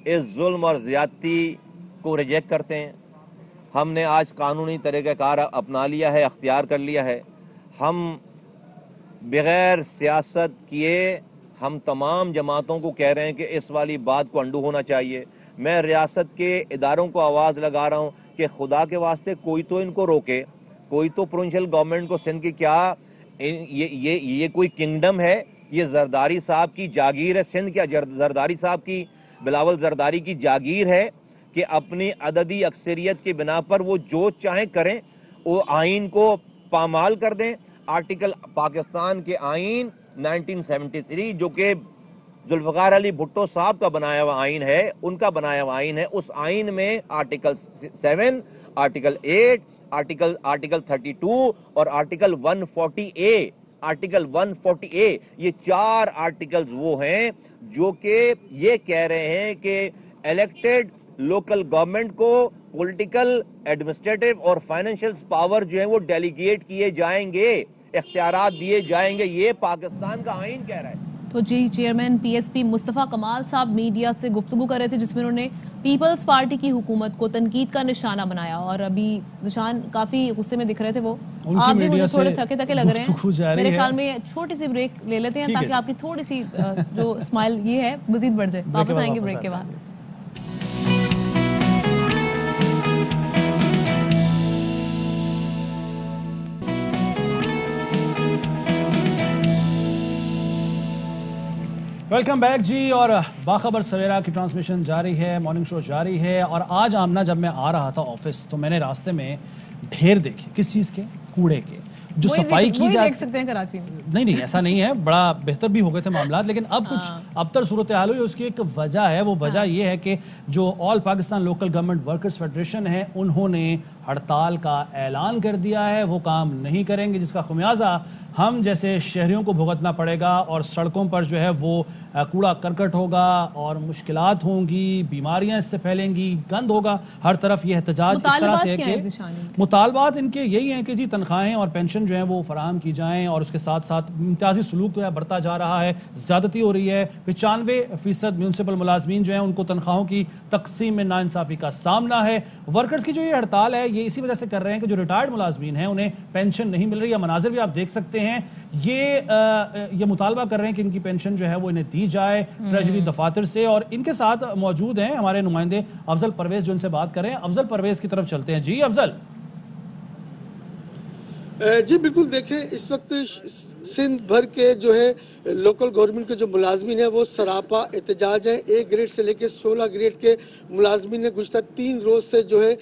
اس ظلم اور زیادتی کو ریجیکٹ کرتے ہیں. ہم نے آج قانونی طریقہ کار اپنا لیا ہے، اختیار کر لیا ہے. ہم بغیر سیاست کیے ہم تمام جماعتوں کو کہہ رہے ہیں کہ اس والی بات کو انڈو ہونا چاہیے. میں ریاست کے اداروں کو آواز لگا رہا ہوں کہ خدا کے واسطے کوئی تو ان کو روکے، کوئی تو پروونشل گورنمنٹ کو سندھ کی کیا یہ کوئی کنگڈم ہے؟ یہ زرداری صاحب کی جاگیر ہے سندھ؟ کیا زرداری صاحب کی، بلاول زرداری کی جاگیر ہے کہ اپنی عددی اکثریت کی بنا پر وہ جو چاہیں کریں، وہ آئین کو پامال کر دیں؟ آرٹیکل پاکستان کے آئین 1973 جو کہ ذوالفقار علی بھٹو صاحب کا بنایا ہوا آئین ہے، ان کا بنایا ہوا آئین ہے، اس آئین میں آرٹیکل 7، آرٹیکل 8، آرٹیکل 32 اور آرٹیکل 140A، آرٹیکل 140A، یہ 4 آرٹیکلز وہ ہیں جو کہ یہ کہہ رہے ہیں کہ الیکٹڈ لوکل گورنمنٹ کو پولیٹیکل، ایڈمنسٹریٹو اور فائنینشیل پاور جو ہیں وہ ڈیلیگیٹ کیے جائیں گے، اختیارات دیے جائیں گے. یہ پاکستان کا آئین کہہ رہا ہے. تو جی چیئرمین پی ایس پی مصطفیٰ کمال صاحب میڈیا سے گفتگو کر رہے تھے جس میں انہوں نے پیپلز پارٹی کی حکومت کو تنقید کا نشانہ بنایا. اور ابھی ذیشان کافی غصے میں دکھ رہے تھے، وہ آپ بھی مجھے تھوڑے تھکے لگ رہے ہیں. میرے خیال میں چھوٹی سی بریک لے لیتے ہیں تاکہ آپ کی تھوڑی سی جو اسمائل یہ ہے مزید بڑھ جائے. واپس آئیں گے بریک کے بعد. ویلکم بیک جی. اور باخبر سویرا کی ٹرانسمیشن جاری ہے، مارننگ شو جاری ہے. اور آج آمنہ جب میں آ رہا تھا آفس تو میں نے راستے میں ڈھیر دیکھے. کس چیز کے؟ کوڑے کے. جو صفائی کی جائے دیکھ سکتے ہیں کراچی میں. نہیں ایسا نہیں ہے، بڑا بہتر بھی ہو گئے تھے معاملات، لیکن اب کچھ ابتر صورتحال ہوئی. اس کی ایک وجہ ہے، وہ وجہ یہ ہے کہ جو all Pakistan local government workers federation ہے انہوں نے ہڑتال کا اعلان کر دیا ہے، وہ کام نہیں کریں گے، جس کا خمیازہ ہم جیسے شہریوں کو بھگتنا پڑے گا، اور سڑکوں پر جو ہے وہ کوڑا کرکٹ ہوگا اور مشکلات ہوں گی، بیماریاں اس سے پھیلیں گی، گند ہوگا ہر طرف۔ یہ احتجاج اس طرح سے ہے کہ مطالبات ان کے یہی ہیں کہ جی تنخواہیں اور پینشن جو ہیں وہ فراہم کی جائیں، اور اس کے ساتھ ساتھ امتیازی سلوک جو ہے بڑھتا جا رہا ہے، زیادتی ہو رہی ہے۔ 95% میونسپل ملازمین جو ہیں ان کو تنخواہوں کی تقسیم میں ناانصافی کا سامنا ہے۔ ورکرز کی جو یہ ہڑتال ہے یہ اسی وجہ سے کر رہے ہیں کہ جو ریٹائرڈ ملازمین ہیں انہیں پینشن نہیں مل رہی ہے۔ مناظر بھی آپ دیکھ سکتے ہیں، یہ مطالبہ کر رہے ہیں کہ ان کی پینشن جو ہے وہ انہیں دی جائے ٹریجری دفاتر سے۔ اور ان کے ساتھ موجود ہیں ہمارے نمائندے افضل پرویز جو ان سے بات کریں۔ افضل پرویز کی طرف چلتے ہیں۔ جی افضل۔ جی بالکل، دیکھیں اس وقت سندھ بھر کے جو ہے لوکل گورنمنٹ کے جو ملازمین ہیں وہ سراپا احتجاج ہیں۔ 1 گریڈ سے لے کے 16 گریڈ کے ملازمین نے گزشتہ 3 روز سے جو ہے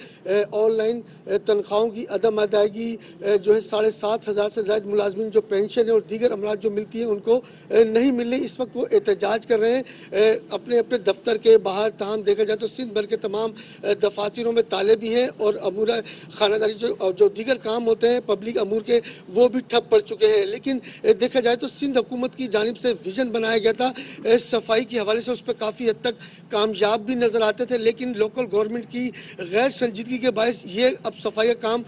آن لائن تنخواہوں کی عدم ادائیگی جو ہے 7,500 سے زائد ملازمین جو پینشن ہے اور دیگر املاک جو ملتی ہیں ان کو نہیں مل رہی۔ اس وقت وہ احتجاج کر رہے ہیں اپنے اپنے دفتر کے باہر۔ تاہم دیکھا جائے تو سندھ بھر کے تمام دفاتروں میں تالے بھی ہیں، اور امور خانہ داری جو دیگر کام ہوتے ہیں پبلک امور کے وہ بھی ٹھپ پڑ چکے ہیں۔ لیکن دیکھا جائے تو سندھ حکومت کی جانب سے ویژن بنایا گیا تھا صفائی کے حوالے سے، اس پہ کافی حد تک کامیاب بھی نظر آتے تھے، لیکن لوکل گورنمنٹ کی غیر سنجیدگی کے باعث یہ اب صفائی کا کام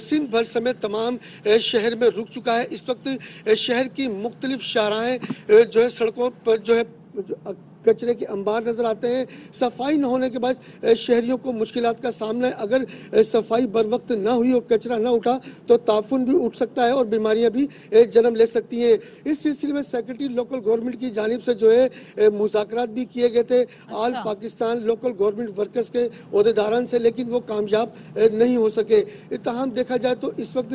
سندھ بھر سمیت تمام شہر میں رک چکا ہے۔ اس وقت شہر کی مختلف شاہراہیں جو ہے سڑکوں پر جو ہے کچرے کے انبار نظر آتے ہیں۔ صفائی نہ ہونے کے بعد شہریوں کو مشکلات کا سامنا ہے۔ اگر صفائی بر وقت نہ ہوئی اور کچرا نہ اٹھا تو تعفن بھی اٹھ سکتا ہے اور بیماریاں بھی جنم لے سکتی ہیں۔ اس سلسلے میں سیکرٹری لوکل گورنمنٹ کی جانب سے جو ہے مذاکرات بھی کیے گئے تھے آل پاکستان لوکل گورنمنٹ ورکرز کے عہدیداران سے، لیکن وہ کامیاب نہیں ہو سکے۔ تاہم دیکھا جائے تو اس وقت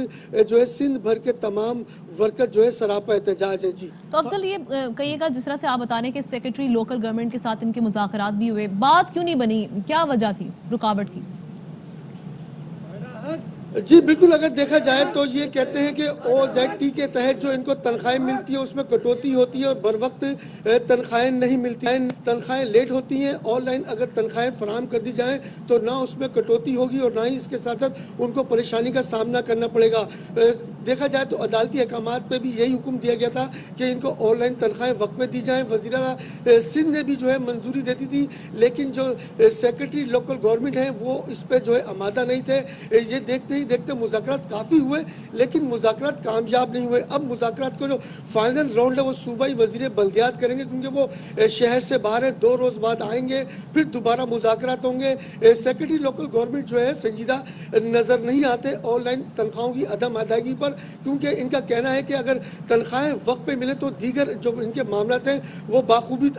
جو ہے سندھ بھر کے تمام ورکر جو ہے سراپا احتجاج ہیں۔ جی تو افضل یہ کہیے گا، جس طرح سے آپ بتا رہے ہیں کہ سیکرٹری لوکل گورنمنٹ کے ساتھ ان کے مذاکرات بھی ہوئے، بات کیوں نہیں بنی؟ کیا وجہ تھی رکاوٹ کی؟ جی بالکل، اگر دیکھا جائے تو یہ کہتے ہیں کہ OZT کے تحت جو ان کو تنخواہیں ملتی ہیں اس میں کٹوتی ہوتی ہے اور بر وقت تنخواہیں نہیں ملتی ہیں، تنخواہیں لیٹ ہوتی ہیں۔ آن لائن اگر تنخواہیں فراہم کر دی جائیں تو نہ اس میں کٹوتی ہوگی اور نہ ہی اس کے ساتھ ساتھ ان کو پریشانی کا سامنا کرنا پڑے گا۔ دیکھا جائے تو عدالتی احکامات پہ بھی یہی حکم دیا گیا تھا کہ ان کو آن لائن تنخواہیں وقت میں دی جائیں۔ وزیر اعلیٰ سندھ نے بھی جو ہے منظوری دیتی تھی، لیکن جو سیکرٹری لوکل گورنمنٹ ہیں وہ اس پہ جو ہے آمادہ نہیں تھے۔ یہ دیکھتے مذاکرات کافی ہوئے لیکن مذاکرات کامیاب نہیں ہوئے۔ اب مذاکرات کو جو فائنل راؤنڈ ہے وہ صوبائی وزیر بلدیات کریں گے، کیونکہ وہ شہر سے باہر ہے۔ 2 روز بعد آئیں گے، پھر دوبارہ مذاکرات ہوں گے۔ سیکرٹری لوکل گورنمنٹ جو ہے سنجیدہ نظر نہیں آتے آن لائن تنخواہوں کی عدم ادائیگی پر، کیونکہ ان کا کہنا ہے کہ اگر تنخواہیں وقت پہ ملے تو دیگر جو ان کے معاملات ہیں وہ باخوبی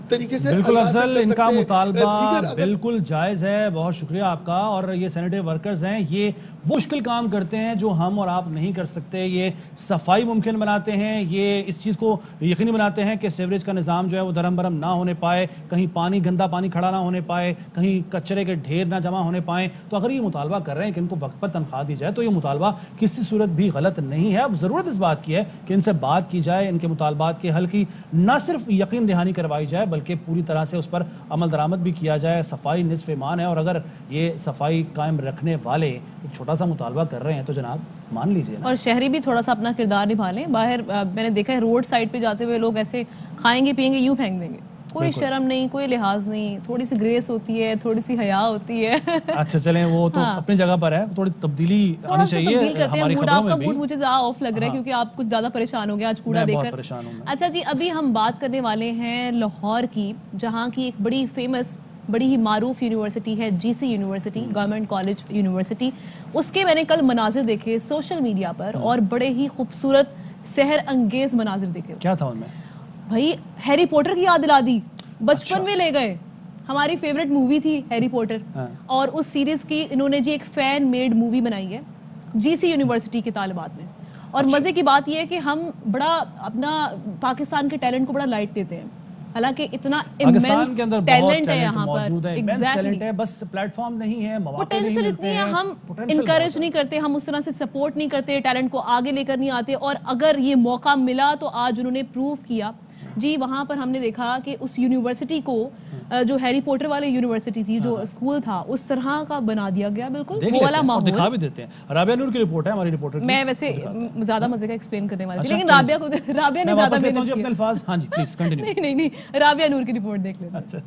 طریقے سے بالکل افضل، ان کا مطالبہ بالکل جائز ہے۔ بہت شکریہ آپ کا۔ اور یہ سینیٹری ورکرز ہیں، یہ وہ مشکل کام کرتے ہیں جو ہم اور آپ نہیں کر سکتے۔ یہ صفائی ممکن بناتے ہیں، یہ اس چیز کو یقینی بناتے ہیں کہ سیوریج کا نظام جو ہے وہ درہم برہم نہ ہونے پائے، کہیں گندا پانی کھڑا نہ ہونے پائے، کہیں کچرے کے ڈھیر نہ جمع ہونے پائیں۔ تو اگر یہ مطالبہ کر رہے ہیں کہ ان کو وقت پر تنخواہ دی جائے تو یہ مطالبہ کسی صورت بھی غلط نہیں ہے۔ اب ضرورت اس بات کی ہے کہ ان سے بات کی جائے، ان کے مطالبات کے حل کی نہ صرف یقین دہانی کروائی جائے بلکہ پوری طرح سے اس پر عمل درآمد بھی کیا جائے۔ صفائی نصف ایمان ہے، اور اگر یہ صفائی قائم رکھنے والے ایک چھوٹا سا مطالبہ کر رہے ہیں تو جناب مان لیجیے نا۔ اور شہری بھی تھوڑا سا اپنا کردار نبھا لیں۔ باہر میں نے دیکھا ہے روڈ سائڈ پہ جاتے ہوئے لوگ ایسے کھائیں گے پیئیں گے یوں پھینک دیں گے، کوئی شرم نہیں، کوئی لحاظ نہیں، تھوڑی سی گریس ہوتی ہے، تھوڑی سی حیا ہوتی ہے۔ اچھا چلیں، وہ تو اپنی جگہ پر ہے، تھوڑی تبدیلی آنی چاہیے ہماری خبروں میں بھی۔ موڈ مجھے زیادہ آف لگ رہا ہے کیونکہ آپ کچھ زیادہ پریشان ہو گئے آج کوڑا دیکھ کر۔ اچھا جی، ابھی ہم بات کرنے والے ہیں لاہور کی، جہاں کی ایک بڑی فیمس بڑی ہی معروف یونیورسٹی ہے GC university, government college university. اس کے میں نے کل مناظر دیکھے سوشل میڈیا پر اور بڑے ہی خوبصورت سحر انگیز مناظر دیکھے۔ کیا تھا ان میں؟ بھائی ہیری پوٹر کی یاد دلا دی، بچپن میں لے گئے۔ ہماری فیوریٹ مووی تھی ہیری پوٹر، اور اس سیریز کی انہوں نے جی ایک فین میڈ مووی بنائی ہے GC یونیورسٹی کے طالبات نے۔ اور مزے کی بات یہ ہے کہ ہم بڑا اپنا پاکستان کے ٹیلنٹ کو بڑا لائٹ دیتے ہیں، حالانکہ اتنا پاکستان کے اندر بہت ٹیلنٹ موجود ہے، امینس ٹیلنٹ ہے، بس پلیٹ فارم نہیں ہے، مواقع نہیں ملتے ہیں، ہم انکریج نہیں کرتے، ہم اس طرح سے سپورٹ نہیں کرتے، ٹیلنٹ کو آگے لے کر نہیں آتے۔ اور اگر یہ موقع ملا تو آج انہوں نے پروف کیا جی وہاں پر ہم نے دیکھا کہ اس یونیورسٹی کو جو ہیری پوٹر والی یونیورسٹی تھی, جو اسکول تھا, اس طرح کا بنا دیا گیا بالکل وہ والا ماحول. دکھا بھی دیتے ہیں. رابعہ نور کی رپورٹ ہے, ہماری رپورٹر. میں ویسے زیادہ مزے کا ایکسپلین کرنے والی تھی, لیکن رابعہ نے زیادہ محنت کی. الفاظ ہاں جی پلیز کنٹینیو. نہیں رابعہ نور کی رپورٹ دیکھ لینا. اچھا.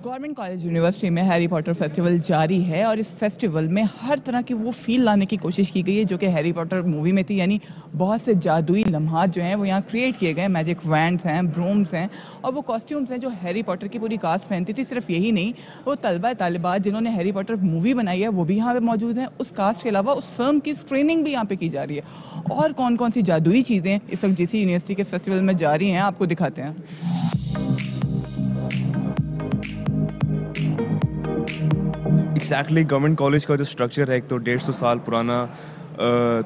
گورنمنٹ کالج یونیورسٹی میں ہیری پاٹر فیسٹیول جاری ہے اور اس فیسٹیول میں ہر طرح کی وہ فیل لانے کی کوشش کی گئی ہے جو کہ ہیری پاٹر مووی میں تھی. یعنی بہت سے جادوئی لمحات جو ہیں وہ یہاں کریٹ کیے گئے. میجک وینڈس ہیں, برومز ہیں اور وہ کاسٹیومز ہیں جو ہیری پاٹر کی پوری کاسٹ پہنتی تھی. صرف یہی نہیں, وہ طلبہ طالبات جنہوں نے ہیری پاٹر مووی بنائی ہے وہ بھی یہاں پہ موجود ہیں. اس کاسٹ کے علاوہ اس فلم کی اسکریننگ بھی یہاں پہ کی جا رہی ہے. اور کون کون سی جادوئی چیزیں اس وقت جی سی یونیورسٹی کے فیسٹیول میں جاری ہیں آپ کو دکھاتے ہیں. ایگزیکٹلی گورنمنٹ کالج کا جو اسٹرکچر ہے ایک تو 150 سال پرانا,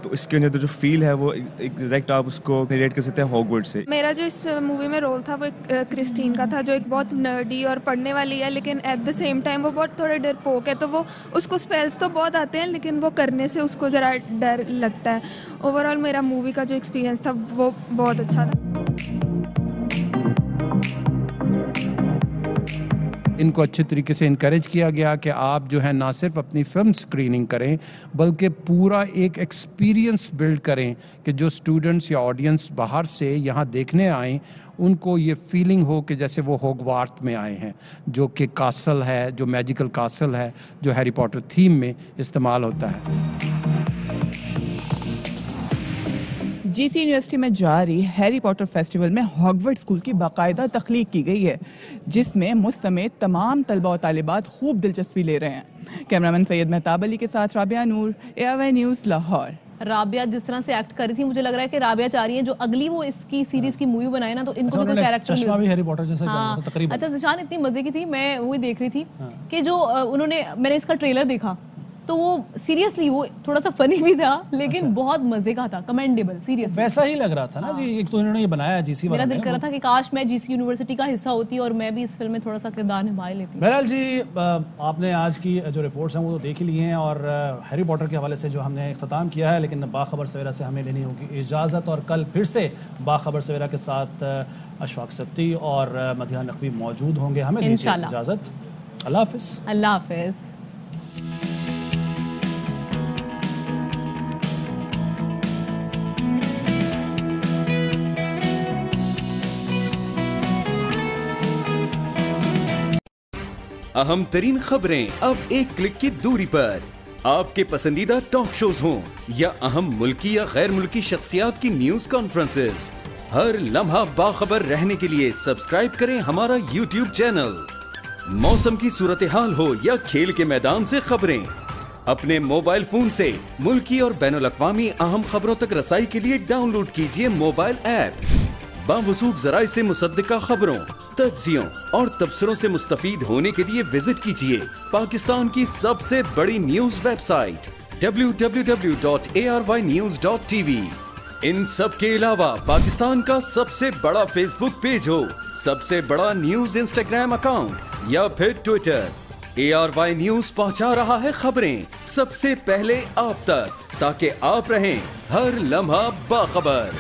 تو اس کے اندر جو فیل ہے وہ ایگزیکٹ آپ اس کو ریلیٹ کر سکتے ہیں ہاگورڈ سے. میرا جو اس مووی میں رول تھا وہ ایک کرسٹین کا تھا جو ایک بہت نرڈی اور پڑھنے والی ہے, لیکن ایٹ دا سیم ٹائم وہ بہت تھوڑے ڈرپوک ہے. تو وہ اس کو اسپیلس تو بہت آتے ہیں لیکن وہ کرنے سے اس کو ذرا ڈر لگتا ہے. اوور آل میرا مووی کا جو ایکسپیرینس تھا وہ بہت اچھا تھا. ان کو اچھے طریقے سے انکریج کیا گیا کہ آپ جو ہے نہ صرف اپنی فلم سکریننگ کریں بلکہ پورا ایک ایکسپیرینس بلڈ کریں کہ جو اسٹوڈنٹس یا آڈینس باہر سے یہاں دیکھنے آئیں ان کو یہ فیلنگ ہو کہ جیسے وہ ہوگوارٹ میں آئے ہیں, جو کہ کاسل ہے, جو میجیکل کاسل ہے جو ہیری پاٹر تھیم میں استعمال ہوتا ہے. جی سی یونیورسٹی میں جاری ہیری پاٹر فیسٹیول میں ہاگورڈ اسکول کی باقاعدہ تخلیق کی گئی ہے جس میں مجھ سمیت تمام طلبہ و طالبات خوب دلچسپی لے رہے ہیں. کیمرامین سید مہتاب علی کے ساتھ رابعہ نور, ARY نیوز, لاہور. رابعہ جس طرح سے ایکٹ کر رہی تھی مجھے لگ رہا ہے کہ رابعہ چاہ رہی ہیں جو اگلی وہ اس کی سیریز کی مووی بنائے نا تو ان کو بھی کوئی کیریکٹر چشمہ بھی ہیری پاٹر جیسا ہی تھا تقریبا. اچھا زشان اتنی مزے کی تھی, میں وہی دیکھ رہی تھی کہ جو انہوں نے, میں نے اس کا ٹریلر دیکھا تو وہ سیریسلی وہ تھوڑا سا فنی بھی تھا لیکن بہت مزے کا تھا, کمینڈیبل, سیریس ویسا ہی لگ رہا تھا نا جی. ایک تو انہوں نے یہ بنایا جی سی میرا دل کر رہا تھا کہ کاش میں جی سی یونیورسٹی کا حصہ ہوتی اور میں بھی اس فلم میں تھوڑا سا کردار نبھائے لیتی. بہرحال جی آپ نے آج کی جو رپورٹس ہیں وہ دیکھ لیے ہیں اور ہیری پاٹر کے حوالے سے جو ہم نے اختتام کیا ہے, لیکن باخبر سویرا سے ہمیں لینی ہوگی اجازت اور کل پھر سے باخبر سویرا کے ساتھ اشفاق سبتی اور مدیحہ نقوی موجود ہوں گے. ہمیں دیجیے اجازت. اللہ حافظ. اللہ حافظ. اہم ترین خبریں اب ایک کلک کی دوری پر. آپ کے پسندیدہ ٹاک شوز ہوں یا اہم ملکی یا غیر ملکی شخصیات کی نیوز کانفرنسز, ہر لمحہ باخبر رہنے کے لیے سبسکرائب کریں ہمارا YouTube چینل. موسم کی صورتحال ہو یا کھیل کے میدان سے خبریں, اپنے موبائل فون سے ملکی اور بین الاقوامی اہم خبروں تک رسائی کے لیے ڈاؤن لوڈ کیجیے موبائل ایپ. باوثوق ذرائع سے مصدقہ خبروں, تجزیوں اور تبصروں سے مستفید ہونے کے لیے وزٹ کیجیے پاکستان کی سب سے بڑی نیوز ویب سائٹ www.arYnews.tv. ان سب کے علاوہ پاکستان کا سب سے بڑا فیس بک پیج ہو, سب سے بڑا نیوز انسٹاگرام اکاؤنٹ یا پھر ٹویٹر, ARY نیوز پہنچا رہا ہے خبریں سب سے پہلے آپ تک تاکہ آپ رہیں ہر لمحہ باخبر.